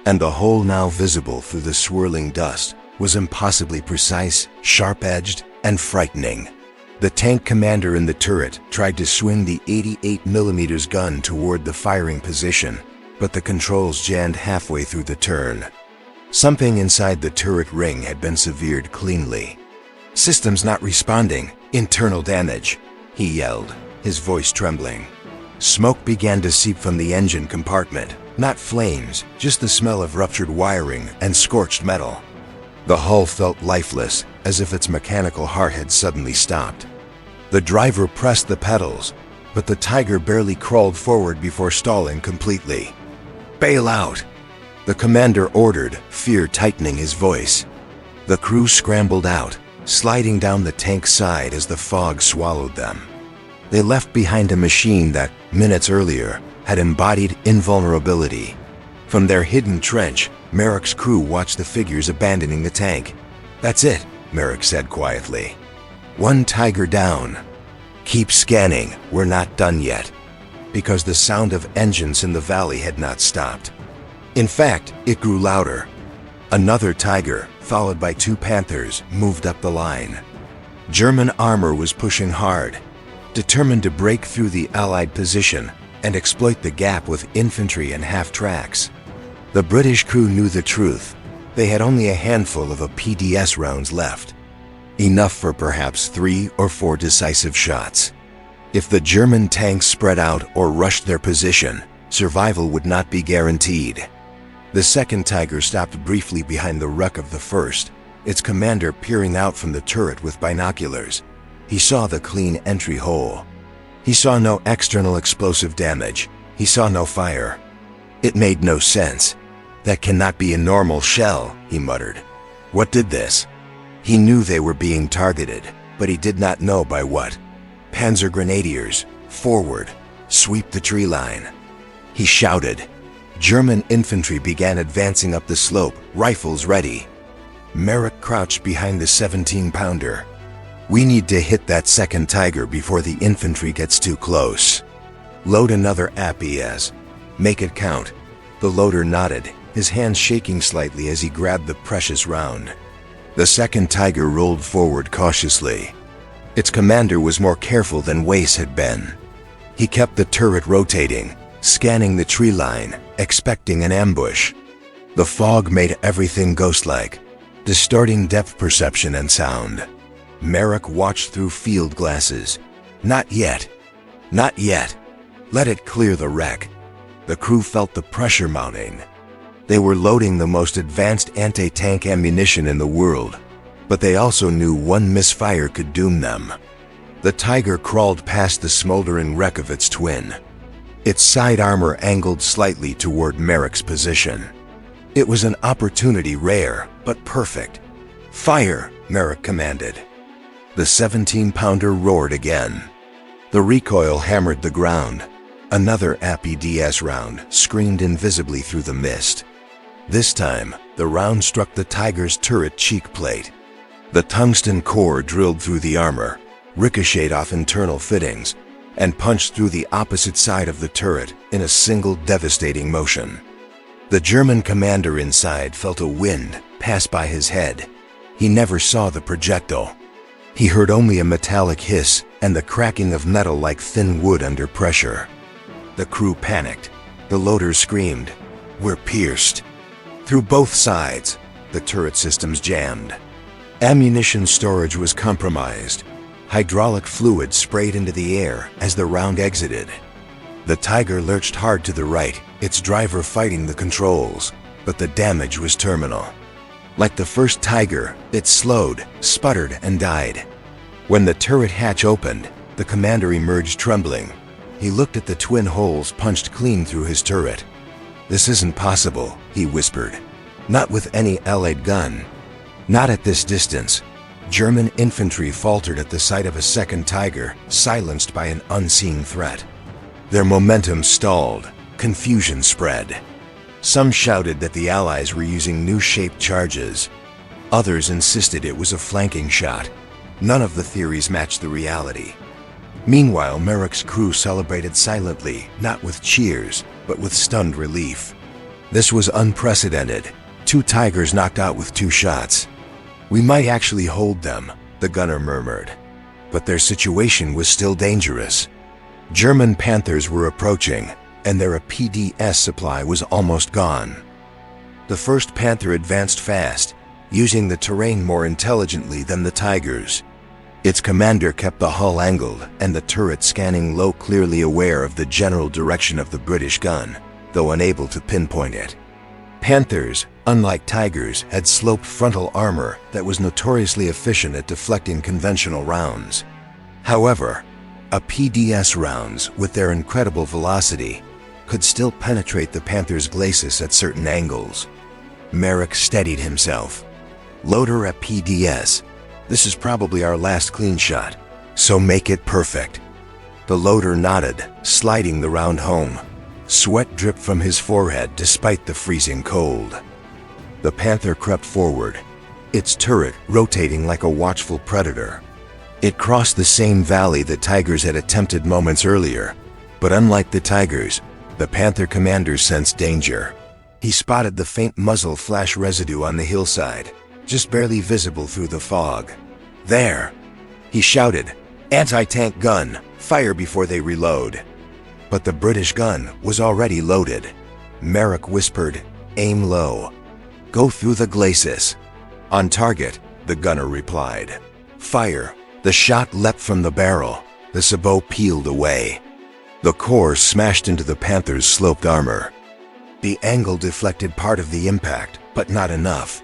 S1: And the hole now visible through the swirling dust was impossibly precise, sharp-edged, and frightening. The tank commander in the turret tried to swing the 88mm gun toward the firing position, but the controls jammed halfway through the turn. Something inside the turret ring had been severed cleanly. "Systems not responding. Internal damage," he yelled, his voice trembling. Smoke began to seep from the engine compartment. Not flames, just the smell of ruptured wiring and scorched metal. The hull felt lifeless, as if its mechanical heart had suddenly stopped. The driver pressed the pedals, but the Tiger barely crawled forward before stalling completely. "Bail out!" the commander ordered, fear tightening his voice. The crew scrambled out, sliding down the tank's side as the fog swallowed them. They left behind a machine that, minutes earlier, had embodied invulnerability. From their hidden trench, Merrick's crew watched the figures abandoning the tank. "That's it," Merrick said quietly. "One Tiger down. Keep scanning, we're not done yet." Because the sound of engines in the valley had not stopped. In fact, it grew louder. Another Tiger, followed by 2 Panthers, moved up the line. German armor was pushing hard, determined to break through the Allied position and exploit the gap with infantry and half-tracks. The British crew knew the truth. They had only a handful of APDS rounds left, enough for perhaps 3 or 4 decisive shots. If the German tanks spread out or rushed their position, survival would not be guaranteed. The second Tiger stopped briefly behind the wreck of the first, its commander peering out from the turret with binoculars. He saw the clean entry hole. He saw no external explosive damage. He saw no fire. It made no sense. "That cannot be a normal shell," he muttered. "What did this?" He knew they were being targeted, but he did not know by what. "Panzer Grenadiers, forward, sweep the tree line." He shouted. German infantry began advancing up the slope, rifles ready. Merrick crouched behind the 17-pounder. "We need to hit that second Tiger before the infantry gets too close. Load another APDS. Make it count." The loader nodded, his hands shaking slightly as he grabbed the precious round. The second Tiger rolled forward cautiously. Its commander was more careful than Weiss had been. He kept the turret rotating, scanning the tree line, expecting an ambush. The fog made everything ghost-like, distorting depth perception and sound. Merrick watched through field glasses. "Not yet. Not yet. Let it clear the wreck." The crew felt the pressure mounting. They were loading the most advanced anti-tank ammunition in the world, but they also knew one misfire could doom them. The Tiger crawled past the smoldering wreck of its twin. Its side armor angled slightly toward Merrick's position. It was an opportunity rare, but perfect. "Fire!" Merrick commanded. The 17-pounder roared again. The recoil hammered the ground. Another APDS round screamed invisibly through the mist. This time, the round struck the Tiger's turret cheek plate. The tungsten core drilled through the armor, ricocheted off internal fittings, and punched through the opposite side of the turret in a single devastating motion. The German commander inside felt a wind pass by his head. He never saw the projectile. He heard only a metallic hiss and the cracking of metal like thin wood under pressure. The crew panicked. The loader screamed, "We're pierced." Through both sides, the turret systems jammed. Ammunition storage was compromised. Hydraulic fluid sprayed into the air as the round exited. The Tiger lurched hard to the right, its driver fighting the controls, but the damage was terminal. Like the first Tiger, it slowed, sputtered, and died. When the turret hatch opened, the commander emerged trembling. He looked at the twin holes punched clean through his turret. "This isn't possible," he whispered. "Not with any Allied gun. Not at this distance." German infantry faltered at the sight of a second Tiger, silenced by an unseen threat. Their momentum stalled. Confusion spread. Some shouted that the Allies were using new-shaped charges. Others insisted it was a flanking shot. None of the theories matched the reality. Meanwhile, Merrick's crew celebrated silently, not with cheers, but with stunned relief. This was unprecedented. 2 Tigers knocked out with 2 shots. "We might actually hold them," the gunner murmured. But their situation was still dangerous. German Panthers were approaching, and their APDS supply was almost gone. The first Panther advanced fast, using the terrain more intelligently than the Tigers. Its commander kept the hull angled and the turret scanning low, clearly aware of the general direction of the British gun, though unable to pinpoint it. Panthers, unlike Tigers, had sloped frontal armor that was notoriously efficient at deflecting conventional rounds. However, APDS rounds, with their incredible velocity, could still penetrate the Panther's glacis at certain angles. Merrick steadied himself. "Loader APDS, this is probably our last clean shot, so make it perfect." The loader nodded, sliding the round home. Sweat dripped from his forehead despite the freezing cold. The Panther crept forward, its turret rotating like a watchful predator. It crossed the same valley that Tigers had attempted moments earlier, but unlike the Tigers, the Panther commander sensed danger. He spotted the faint muzzle flash residue on the hillside, just barely visible through the fog. "There!" he shouted. "Anti-tank gun! Fire before they reload!" But the British gun was already loaded. Merrick whispered, "Aim low. Go through the glacis." "On target," the gunner replied. "Fire!" The shot leapt from the barrel. The sabot peeled away. The core smashed into the Panther's sloped armor. The angle deflected part of the impact, but not enough.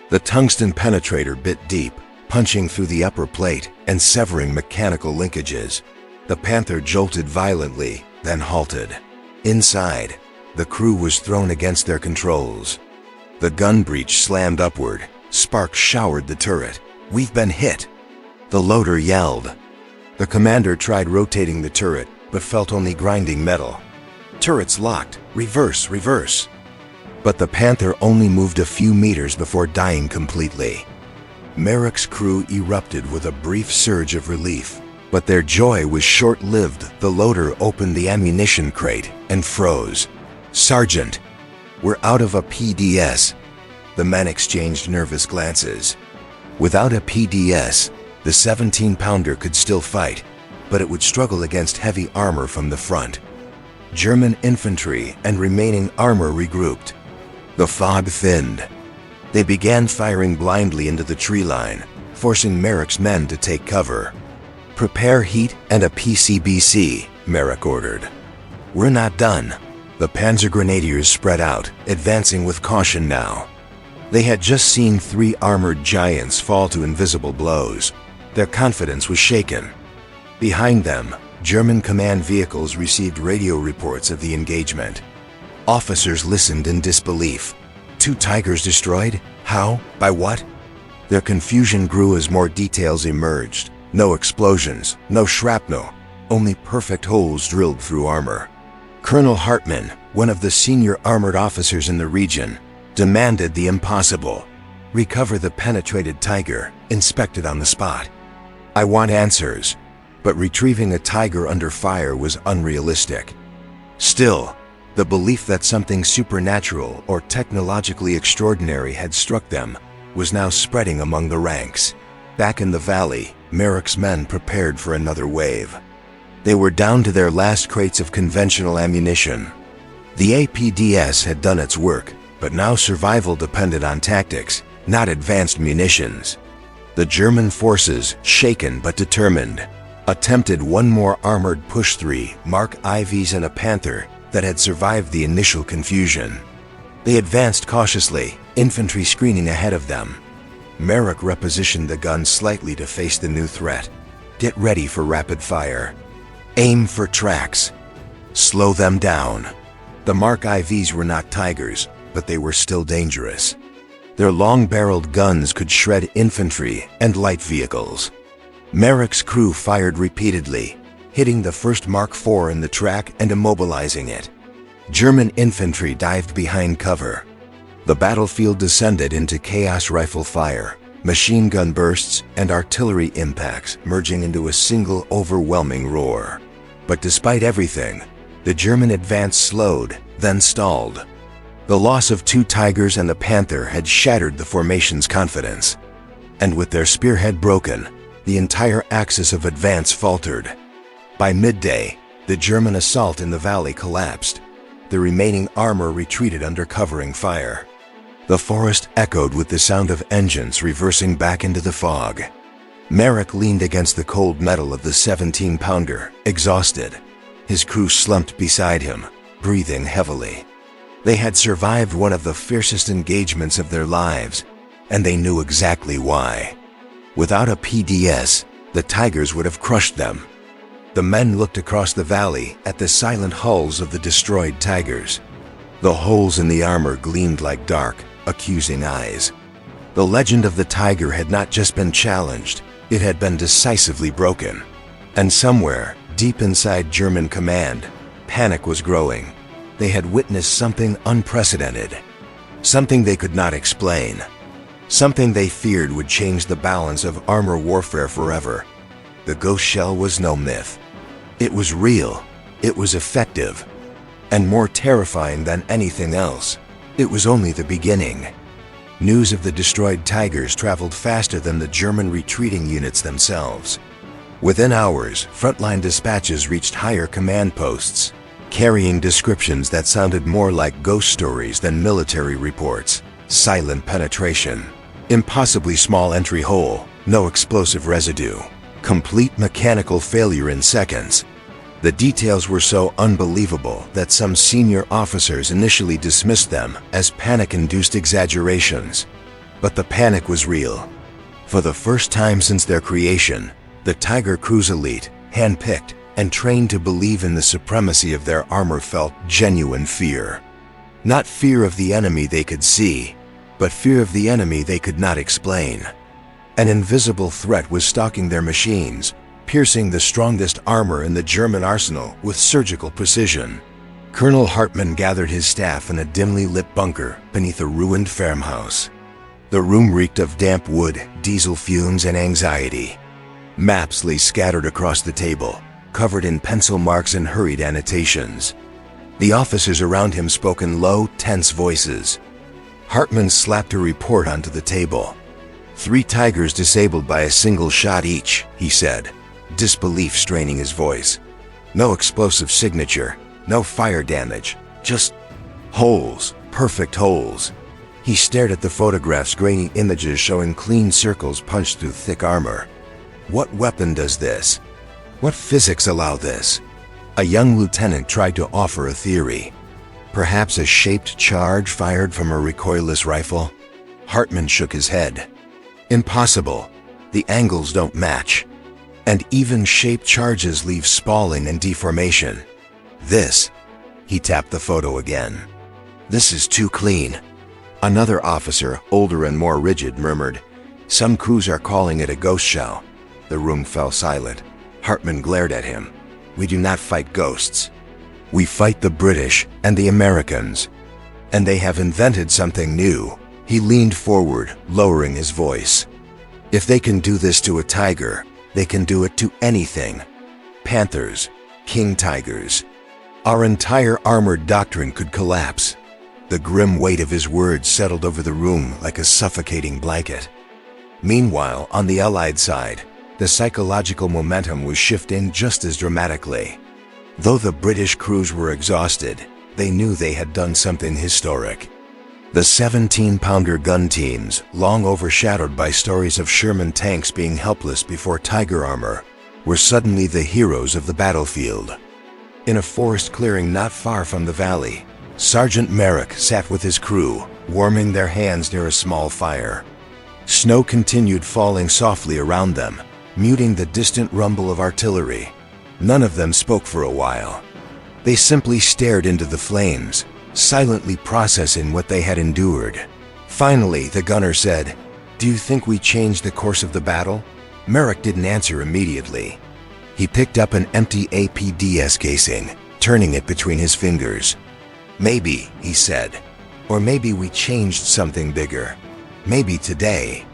S1: The tungsten penetrator bit deep, punching through the upper plate and severing mechanical linkages. The Panther jolted violently, then halted. Inside, the crew was thrown against their controls. The gun breech slammed upward. Sparks showered the turret. "We've been hit!" The loader yelled. The commander tried rotating the turret, but felt only grinding metal. "Turret's locked. Reverse, reverse." But the Panther only moved a few meters before dying completely. Merrick's crew erupted with a brief surge of relief, but their joy was short-lived. The loader opened the ammunition crate and froze. "Sergeant, we're out of APDS." The men exchanged nervous glances. Without APDS, the 17-pounder could still fight, but it would struggle against heavy armor from the front. German infantry and remaining armor regrouped. The fog thinned. They began firing blindly into the tree line, forcing Merrick's men to take cover. "Prepare heat and a PCBC," Merrick ordered. "We're not done." The Panzer Grenadiers spread out, advancing with caution now. They had just seen 3 armored giants fall to invisible blows. Their confidence was shaken. Behind them, German command vehicles received radio reports of the engagement. Officers listened in disbelief. 2 Tigers destroyed? How? By what? Their confusion grew as more details emerged. No explosions, no shrapnel, only perfect holes drilled through armor. Colonel Hartmann, one of the senior armored officers in the region, demanded the impossible. Recover the penetrated Tiger, inspect it on the spot. "I want answers." But retrieving a Tiger under fire was unrealistic. Still, the belief that something supernatural or technologically extraordinary had struck them was now spreading among the ranks. Back in the valley, Merrick's men prepared for another wave. They were down to their last crates of conventional ammunition. The APDS had done its work, but now survival depended on tactics, not advanced munitions. The German forces, shaken but determined, attempted one more armored push-3 Mark IVs and a Panther that had survived the initial confusion. They advanced cautiously, infantry screening ahead of them. Merrick repositioned the gun slightly to face the new threat. "Get ready for rapid fire. Aim for tracks. Slow them down." The Mark IVs were not Tigers, but they were still dangerous. Their long-barreled guns could shred infantry and light vehicles. Merrick's crew fired repeatedly, hitting the first Mark IV in the track and immobilizing it. German infantry dived behind cover. The battlefield descended into chaos: rifle fire, machine gun bursts, and artillery impacts merging into a single overwhelming roar. But despite everything, the German advance slowed, then stalled. The loss of 2 Tigers and the Panther had shattered the formation's confidence. And with their spearhead broken, the entire axis of advance faltered. By midday, the German assault in the valley collapsed. The remaining armor retreated under covering fire. The forest echoed with the sound of engines reversing back into the fog. Merrick leaned against the cold metal of the 17-pounder, exhausted. His crew slumped beside him, breathing heavily. They had survived one of the fiercest engagements of their lives, and they knew exactly why. Without a PDS, the Tigers would have crushed them. The men looked across the valley at the silent hulls of the destroyed Tigers. The holes in the armor gleamed like dark, accusing eyes. The legend of the Tiger had not just been challenged, it had been decisively broken. And somewhere, deep inside German command, panic was growing. They had witnessed something unprecedented. Something they could not explain. Something they feared would change the balance of armor warfare forever. The ghost shell was no myth. It was real, it was effective, and more terrifying than anything else. It was only the beginning. News of the destroyed Tigers traveled faster than the German retreating units themselves. Within hours, frontline dispatches reached higher command posts, carrying descriptions that sounded more like ghost stories than military reports. Silent penetration, impossibly small entry hole, no explosive residue, complete mechanical failure in seconds. The details were so unbelievable that some senior officers initially dismissed them as panic-induced exaggerations. But the panic was real. For the first time since their creation, the Tiger Crew's elite, handpicked and trained to believe in the supremacy of their armor, felt genuine fear. Not fear of the enemy they could see, but fear of the enemy they could not explain. An invisible threat was stalking their machines, piercing the strongest armor in the German arsenal with surgical precision. Colonel Hartmann gathered his staff in a dimly lit bunker beneath a ruined farmhouse. The room reeked of damp wood, diesel fumes, and anxiety. Maps lay scattered across the table, covered in pencil marks and hurried annotations. The officers around him spoke in low, tense voices. Hartmann slapped a report onto the table. 3 Tigers disabled by a single shot each, he said, disbelief straining his voice. No explosive signature, no fire damage, just holes, perfect holes. He stared at the photographs, grainy images showing clean circles punched through thick armor. What weapon does this? What physics allow this? A young lieutenant tried to offer a theory. Perhaps a shaped charge fired from a recoilless rifle? Hartmann shook his head. Impossible. The angles don't match. And even shaped charges leave spalling and deformation. This, he tapped the photo again. This is too clean. Another officer, older and more rigid, murmured, "Some crews are calling it a ghost shell." The room fell silent. Hartmann glared at him. "We do not fight ghosts. We fight the British and the Americans. And they have invented something new." He leaned forward, lowering his voice. "If they can do this to a Tiger, they can do it to anything. Panthers, King Tigers. Our entire armored doctrine could collapse." The grim weight of his words settled over the room like a suffocating blanket. Meanwhile, on the Allied side, the psychological momentum was shifting just as dramatically. Though the British crews were exhausted, they knew they had done something historic. The 17-pounder gun teams, long overshadowed by stories of Sherman tanks being helpless before Tiger armor, were suddenly the heroes of the battlefield. In a forest clearing not far from the valley, Sergeant Merrick sat with his crew, warming their hands near a small fire. Snow continued falling softly around them, muting the distant rumble of artillery. None of them spoke for a while. They simply stared into the flames, silently processing what they had endured. Finally, the gunner said, "Do you think we changed the course of the battle?" Merrick didn't answer immediately. He picked up an empty APDS casing, turning it between his fingers. "Maybe," he said. "Or maybe we changed something bigger. Maybe today."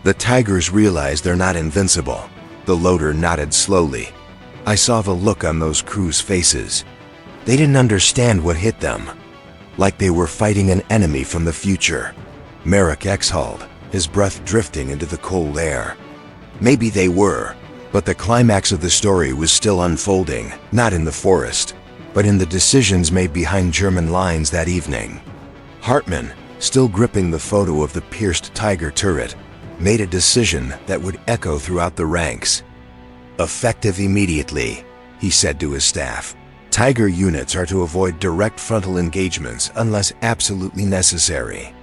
S1: The Tigers realized they're not invincible. The loader nodded slowly. I saw the look on those crews' faces. They didn't understand what hit them. Like they were fighting an enemy from the future. Merrick exhaled, his breath drifting into the cold air. Maybe they were, but the climax of the story was still unfolding, not in the forest, but in the decisions made behind German lines that evening. Hartmann, still gripping the photo of the pierced Tiger turret, made a decision that would echo throughout the ranks. "Effective immediately," he said to his staff. "Tiger units are to avoid direct frontal engagements unless absolutely necessary.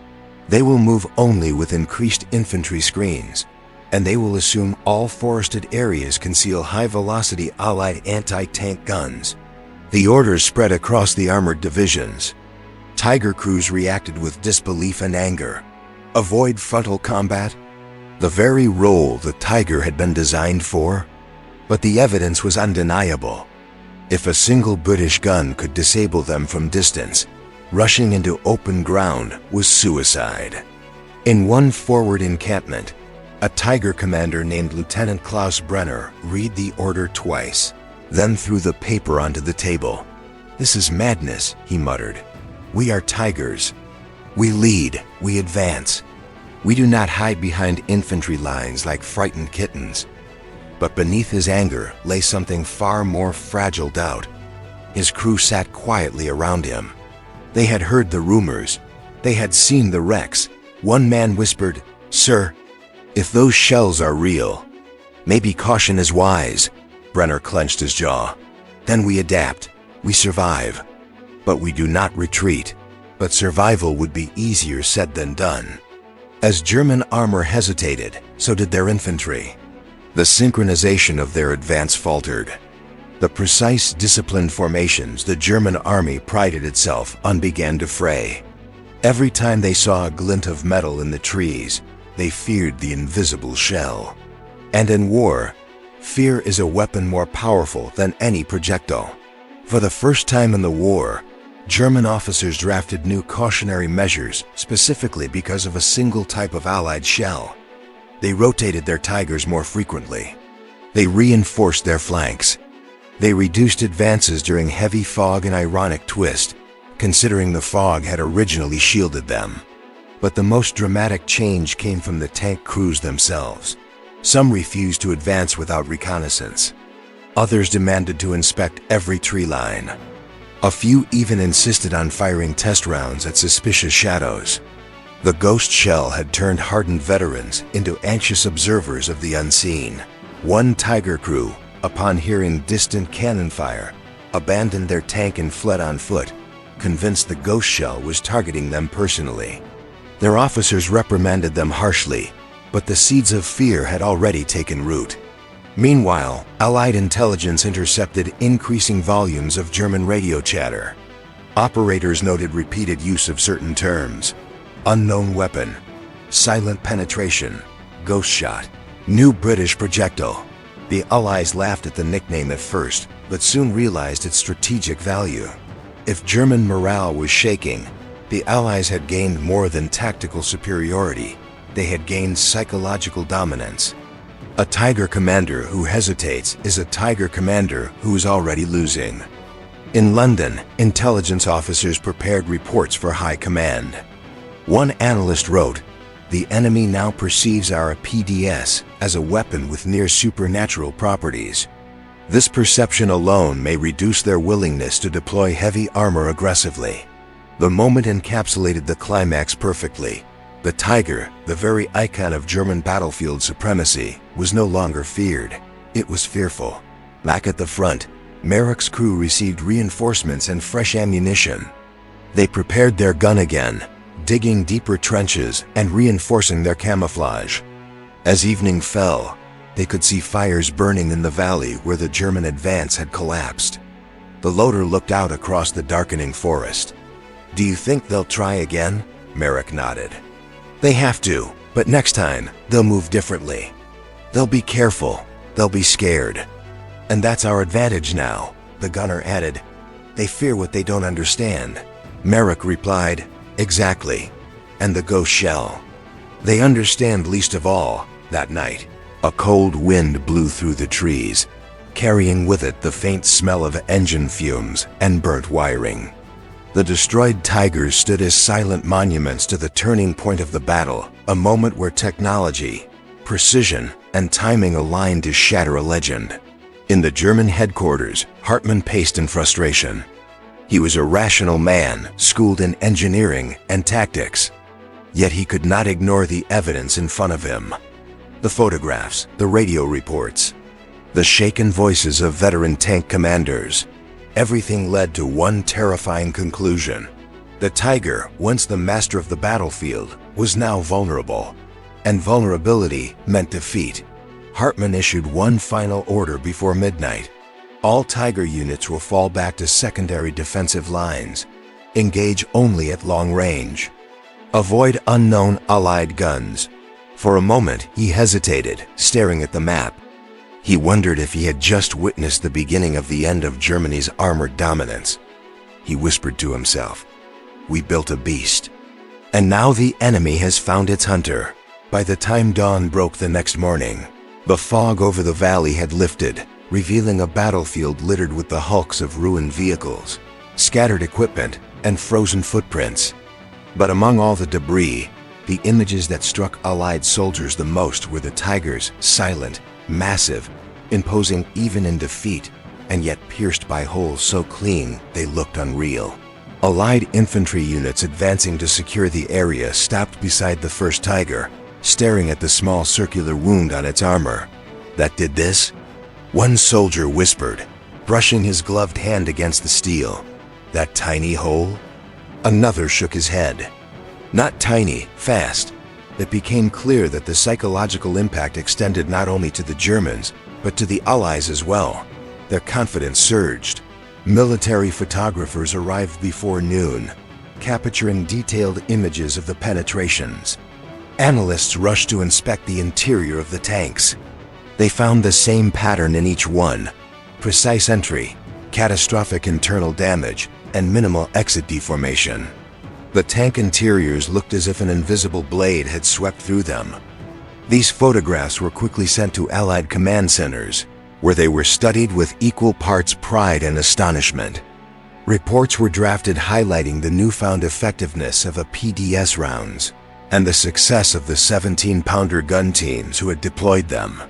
S1: They will move only with increased infantry screens, and they will assume all forested areas conceal high-velocity Allied anti-tank guns." The orders spread across the armored divisions. Tiger crews reacted with disbelief and anger. Avoid frontal combat? The very role the Tiger had been designed for? But the evidence was undeniable. If a single British gun could disable them from distance, rushing into open ground was suicide. In one forward encampment, a Tiger commander named Lieutenant Klaus Brenner read the order twice, then threw the paper onto the table. "This is madness," he muttered. "We are Tigers. We lead, we advance. We do not hide behind infantry lines like frightened kittens." But beneath his anger lay something far more fragile doubt. His crew sat quietly around him. They had heard the rumors. They had seen the wrecks. One man whispered, "Sir, if those shells are real, maybe caution is wise." Brenner clenched his jaw. "Then we adapt. We survive. But we do not retreat." But survival would be easier said than done. As German armor hesitated, so did their infantry. The synchronization of their advance faltered. The precise, disciplined formations the German army prided itself on began to fray. Every time they saw a glint of metal in the trees, they feared the invisible shell. And in war, fear is a weapon more powerful than any projectile. For the first time in the war, German officers drafted new cautionary measures specifically because of a single type of Allied shell. They rotated their Tigers more frequently. They reinforced their flanks. They reduced advances during heavy fog, an ironic twist, considering the fog had originally shielded them. But the most dramatic change came from the tank crews themselves. Some refused to advance without reconnaissance. Others demanded to inspect every tree line. A few even insisted on firing test rounds at suspicious shadows. The ghost shell had turned hardened veterans into anxious observers of the unseen. One Tiger crew, upon hearing distant cannon fire, abandoned their tank and fled on foot, convinced the ghost shell was targeting them personally. Their officers reprimanded them harshly, but the seeds of fear had already taken root. Meanwhile, Allied intelligence intercepted increasing volumes of German radio chatter. Operators noted repeated use of certain terms: unknown weapon, silent penetration, ghost shot, new British projectile. The Allies laughed at the nickname at first, but soon realized its strategic value. If German morale was shaking, the Allies had gained more than tactical superiority. They had gained psychological dominance. A Tiger commander who hesitates is a Tiger commander who is already losing. In London, intelligence officers prepared reports for high command. One analyst wrote, "The enemy now perceives our APDS as a weapon with near supernatural properties. This perception alone may reduce their willingness to deploy heavy armor aggressively." The moment encapsulated the climax perfectly. The Tiger, the very icon of German battlefield supremacy, was no longer feared. It was fearful. Back at the front, Merrick's crew received reinforcements and fresh ammunition. They prepared their gun again, digging deeper trenches and reinforcing their camouflage. As evening fell, they could see fires burning in the valley where the German advance had collapsed. The loader looked out across the darkening forest. "Do you think they'll try again?" Merrick nodded. "They have to, but next time, they'll move differently. They'll be careful, they'll be scared. And that's our advantage now," the gunner added. "They fear what they don't understand." Merrick replied, "Exactly. And the ghost shell. They understand least of all." That night, a cold wind blew through the trees, carrying with it the faint smell of engine fumes and burnt wiring. The destroyed Tigers stood as silent monuments to the turning point of the battle, a moment where technology, precision, and timing aligned to shatter a legend. In the German headquarters, Hartmann paced in frustration. He was a rational man, schooled in engineering and tactics. Yet he could not ignore the evidence in front of him. The photographs, the radio reports, the shaken voices of veteran tank commanders. Everything led to one terrifying conclusion. The Tiger, once the master of the battlefield, was now vulnerable. And vulnerability meant defeat. Hartmann issued one final order before midnight. All Tiger units will fall back to secondary defensive lines. Engage only at long range. Avoid unknown Allied guns. For a moment, he hesitated, staring at the map. He wondered if he had just witnessed the beginning of the end of Germany's armored dominance. He whispered to himself, "We built a beast. And now the enemy has found its hunter." By the time dawn broke the next morning, the fog over the valley had lifted, revealing a battlefield littered with the hulks of ruined vehicles, scattered equipment, and frozen footprints. But among all the debris, the images that struck Allied soldiers the most were the Tigers, silent, massive, imposing even in defeat, and yet pierced by holes so clean they looked unreal. Allied infantry units advancing to secure the area stopped beside the first Tiger, staring at the small circular wound on its armor. "That did this?" One soldier whispered, brushing his gloved hand against the steel. "That tiny hole?" Another shook his head. Not tiny, fast. It became clear that the psychological impact extended not only to the Germans, but to the Allies as well. Their confidence surged. Military photographers arrived before noon, capturing detailed images of the penetrations. Analysts rushed to inspect the interior of the tanks. They found the same pattern in each one: precise entry, catastrophic internal damage, and minimal exit deformation. The tank interiors looked as if an invisible blade had swept through them. These photographs were quickly sent to Allied command centers, where they were studied with equal parts pride and astonishment. Reports were drafted highlighting the newfound effectiveness of APDS rounds and the success of the 17-pounder gun teams who had deployed them.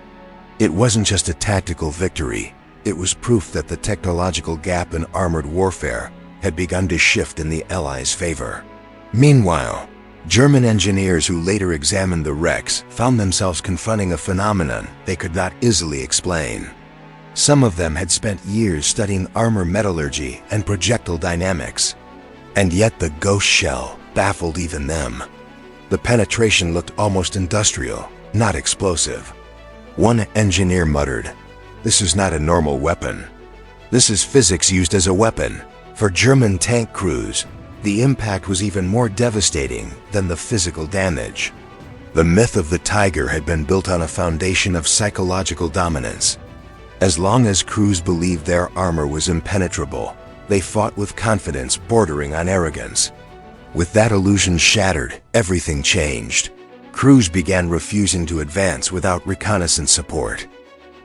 S1: It wasn't just a tactical victory, it was proof that the technological gap in armored warfare had begun to shift in the Allies' favor. Meanwhile, German engineers who later examined the wrecks found themselves confronting a phenomenon they could not easily explain. Some of them had spent years studying armor metallurgy and projectile dynamics, and yet the ghost shell baffled even them. The penetration looked almost industrial, not explosive. One engineer muttered, "This is not a normal weapon. This is physics used as a weapon." For German tank crews, the impact was even more devastating than the physical damage. The myth of the Tiger had been built on a foundation of psychological dominance. As long as crews believed their armor was impenetrable, they fought with confidence bordering on arrogance. With that illusion shattered, everything changed. Crews began refusing to advance without reconnaissance support.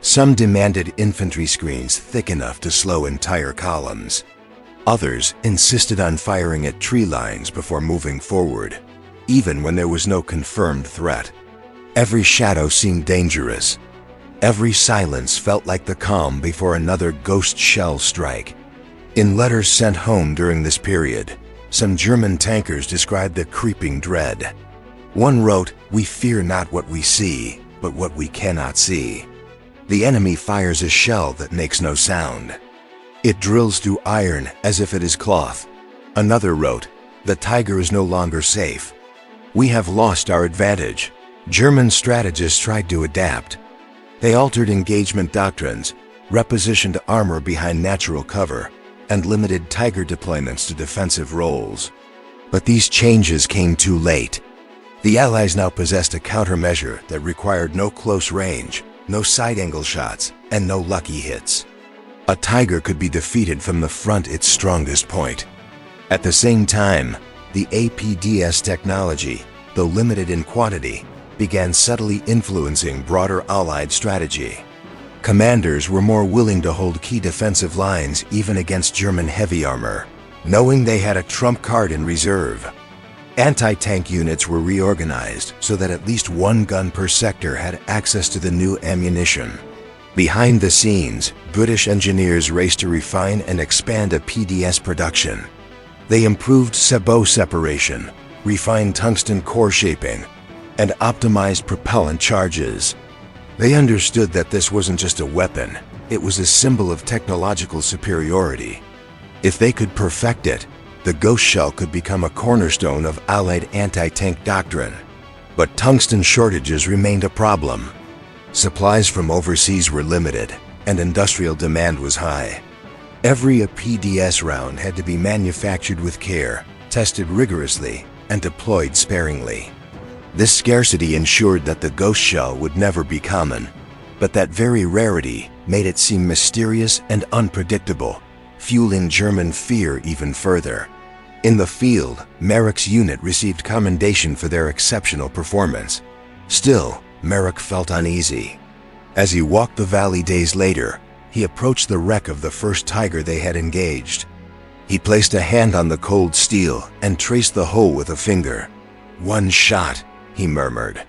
S1: Some demanded infantry screens thick enough to slow entire columns. Others insisted on firing at tree lines before moving forward, even when there was no confirmed threat. Every shadow seemed dangerous. Every silence felt like the calm before another ghost shell strike. In letters sent home during this period, some German tankers described the creeping dread. One wrote, "We fear not what we see, but what we cannot see. The enemy fires a shell that makes no sound. It drills through iron as if it is cloth." Another wrote, "The Tiger is no longer safe. We have lost our advantage." German strategists tried to adapt. They altered engagement doctrines, repositioned armor behind natural cover, and limited Tiger deployments to defensive roles. But these changes came too late. The Allies now possessed a countermeasure that required no close range, no side-angle shots, and no lucky hits. A Tiger could be defeated from the front, its strongest point. At the same time, the APDS technology, though limited in quantity, began subtly influencing broader Allied strategy. Commanders were more willing to hold key defensive lines even against German heavy armor, knowing they had a trump card in reserve. Anti-tank units were reorganized so that at least one gun per sector had access to the new ammunition. Behind the scenes, British engineers raced to refine and expand APDS production. They improved sabot separation, refined tungsten core shaping, and optimized propellant charges. They understood that this wasn't just a weapon, it was a symbol of technological superiority. If they could perfect it, the Ghost Shell could become a cornerstone of Allied anti-tank doctrine. But tungsten shortages remained a problem. Supplies from overseas were limited, and industrial demand was high. Every APDS round had to be manufactured with care, tested rigorously, and deployed sparingly. This scarcity ensured that the Ghost Shell would never be common, but that very rarity made it seem mysterious and unpredictable, fueling German fear even further. In the field, Merrick's unit received commendation for their exceptional performance. Still, Merrick felt uneasy. As he walked the valley days later, he approached the wreck of the first Tiger they had engaged. He placed a hand on the cold steel and traced the hole with a finger. "One shot," he murmured.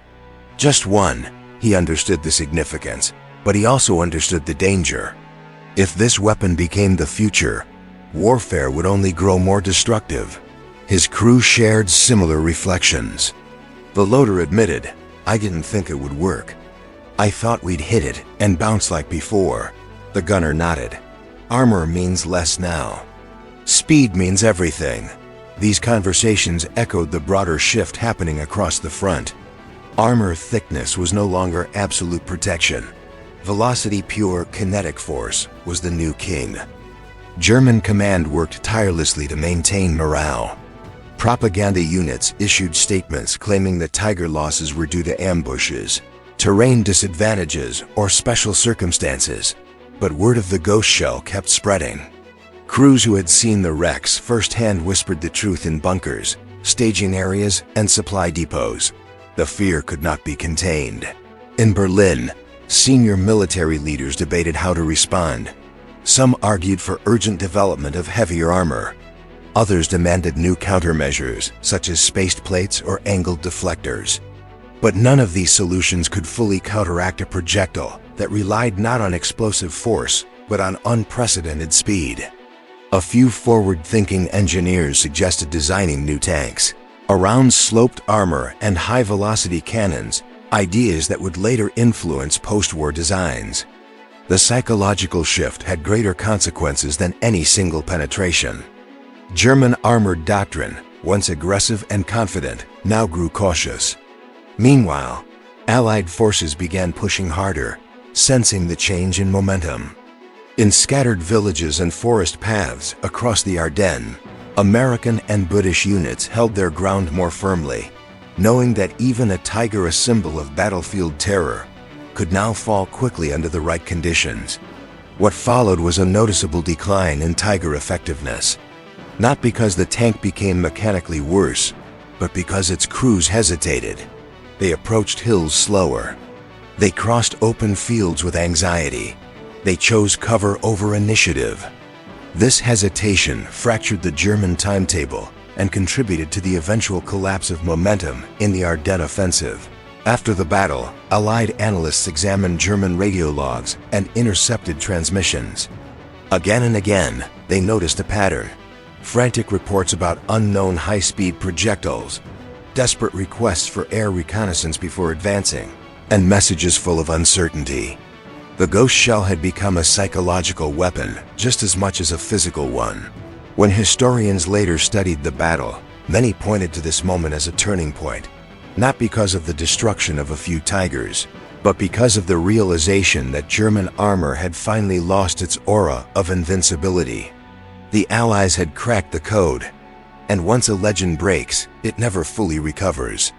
S1: Just one. He understood the significance, but he also understood the danger. If this weapon became the future, warfare would only grow more destructive. His crew shared similar reflections. The loader admitted, "I didn't think it would work. I thought we'd hit it and bounce like before." The gunner nodded. "Armor means less now. Speed means everything." These conversations echoed the broader shift happening across the front. Armor thickness was no longer absolute protection. Velocity-pure kinetic force was the new king. German command worked tirelessly to maintain morale. Propaganda units issued statements claiming the Tiger losses were due to ambushes, terrain disadvantages, or special circumstances. But word of the Ghost Shell kept spreading. Crews who had seen the wrecks firsthand whispered the truth in bunkers, staging areas, and supply depots. The fear could not be contained. In Berlin, senior military leaders debated how to respond. Some argued for urgent development of heavier armor. Others demanded new countermeasures, such as spaced plates or angled deflectors. But none of these solutions could fully counteract a projectile that relied not on explosive force, but on unprecedented speed. A few forward-thinking engineers suggested designing new tanks, around sloped armor and high-velocity cannons, ideas that would later influence post-war designs. The psychological shift had greater consequences than any single penetration. German armored doctrine, once aggressive and confident, now grew cautious. Meanwhile, Allied forces began pushing harder, sensing the change in momentum. In scattered villages and forest paths across the Ardennes, American and British units held their ground more firmly, knowing that even a Tiger, a symbol of battlefield terror, could now fall quickly under the right conditions. What followed was a noticeable decline in Tiger effectiveness, not because the tank became mechanically worse, but because its crews hesitated. They approached hills slower. They crossed open fields with anxiety. They chose cover over initiative. This hesitation fractured the German timetable and contributed to the eventual collapse of momentum in the Ardennes offensive. After the battle, Allied analysts examined German radio logs and intercepted transmissions. Again and again, they noticed a pattern. Frantic reports about unknown high-speed projectiles, desperate requests for air reconnaissance before advancing, and messages full of uncertainty. The Ghost Shell had become a psychological weapon just as much as a physical one. When historians later studied the battle, many pointed to this moment as a turning point, not because of the destruction of a few Tigers, but because of the realization that German armor had finally lost its aura of invincibility. The Allies had cracked the code, and once a legend breaks, it never fully recovers.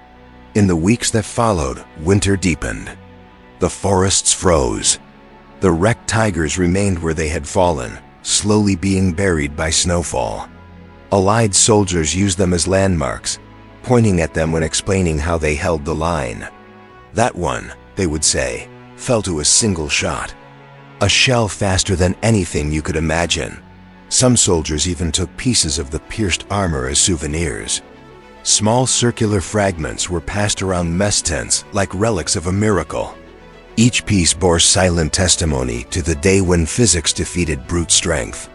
S1: In the weeks that followed, winter deepened. The forests froze. The wrecked Tigers remained where they had fallen, slowly being buried by snowfall. Allied soldiers used them as landmarks, pointing at them when explaining how they held the line. "That one," they would say, "fell to a single shot. A shell faster than anything you could imagine." Some soldiers even took pieces of the pierced armor as souvenirs. Small circular fragments were passed around mess tents like relics of a miracle. Each piece bore silent testimony to the day when physics defeated brute strength.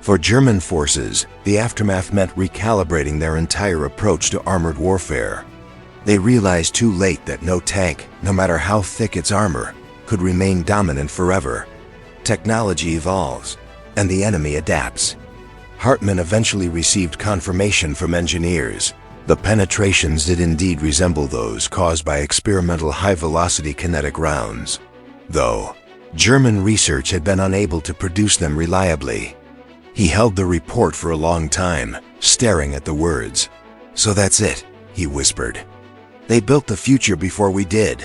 S1: For German forces, the aftermath meant recalibrating their entire approach to armored warfare. They realized too late that no tank, no matter how thick its armor, could remain dominant forever. Technology evolves, and the enemy adapts. Hartmann eventually received confirmation from engineers. The penetrations did indeed resemble those caused by experimental high-velocity kinetic rounds, though German research had been unable to produce them reliably. He held the report for a long time, staring at the words. "So that's it," he whispered. "They built the future before we did."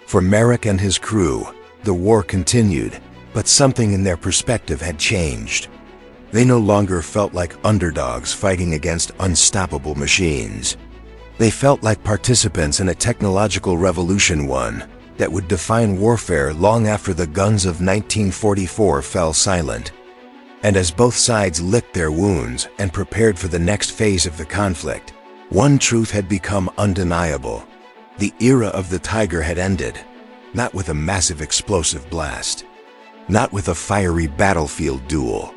S1: For Merrick and his crew, the war continued, but something in their perspective had changed. They no longer felt like underdogs fighting against unstoppable machines. They felt like participants in a technological revolution, one that would define warfare long after the guns of 1944 fell silent. And as both sides licked their wounds and prepared for the next phase of the conflict, one truth had become undeniable. The era of the Tiger had ended, not with a massive explosive blast, not with a fiery battlefield duel,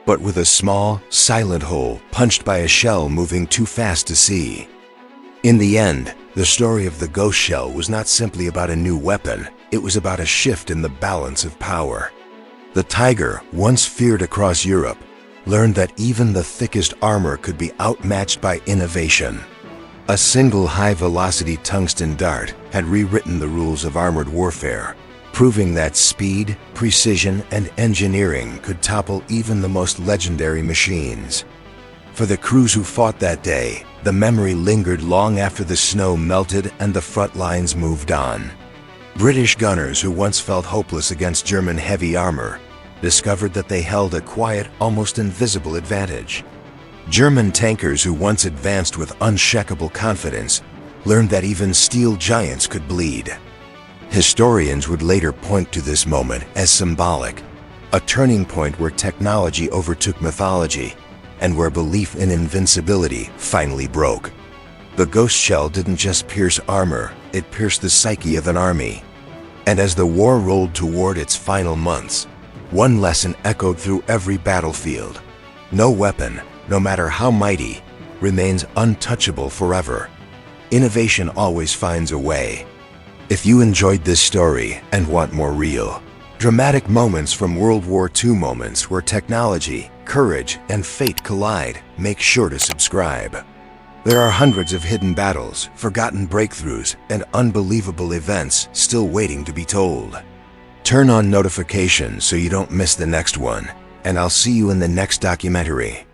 S1: but with a small, silent hole punched by a shell moving too fast to see. In the end, the story of the ghost shell was not simply about a new weapon, it was about a shift in the balance of power. The Tiger, once feared across Europe, learned that even the thickest armor could be outmatched by innovation. A single high-velocity tungsten dart had rewritten the rules of armored warfare, proving that speed, precision, and engineering could topple even the most legendary machines. For the crews who fought that day, the memory lingered long after the snow melted and the front lines moved on. British gunners who once felt hopeless against German heavy armor discovered that they held a quiet, almost invisible advantage. German tankers who once advanced with unshakable confidence learned that even steel giants could bleed. Historians would later point to this moment as symbolic, a turning point where technology overtook mythology and where belief in invincibility finally broke. The ghost shell didn't just pierce armor, it pierced the psyche of an army. And as the war rolled toward its final months, one lesson echoed through every battlefield. No weapon, no matter how mighty, remains untouchable forever. Innovation always finds a way. If you enjoyed this story and want more real, dramatic moments from World War II, moments where technology, courage, and fate collide, make sure to subscribe. There are hundreds of hidden battles, forgotten breakthroughs, and unbelievable events still waiting to be told. Turn on notifications so you don't miss the next one, and I'll see you in the next documentary.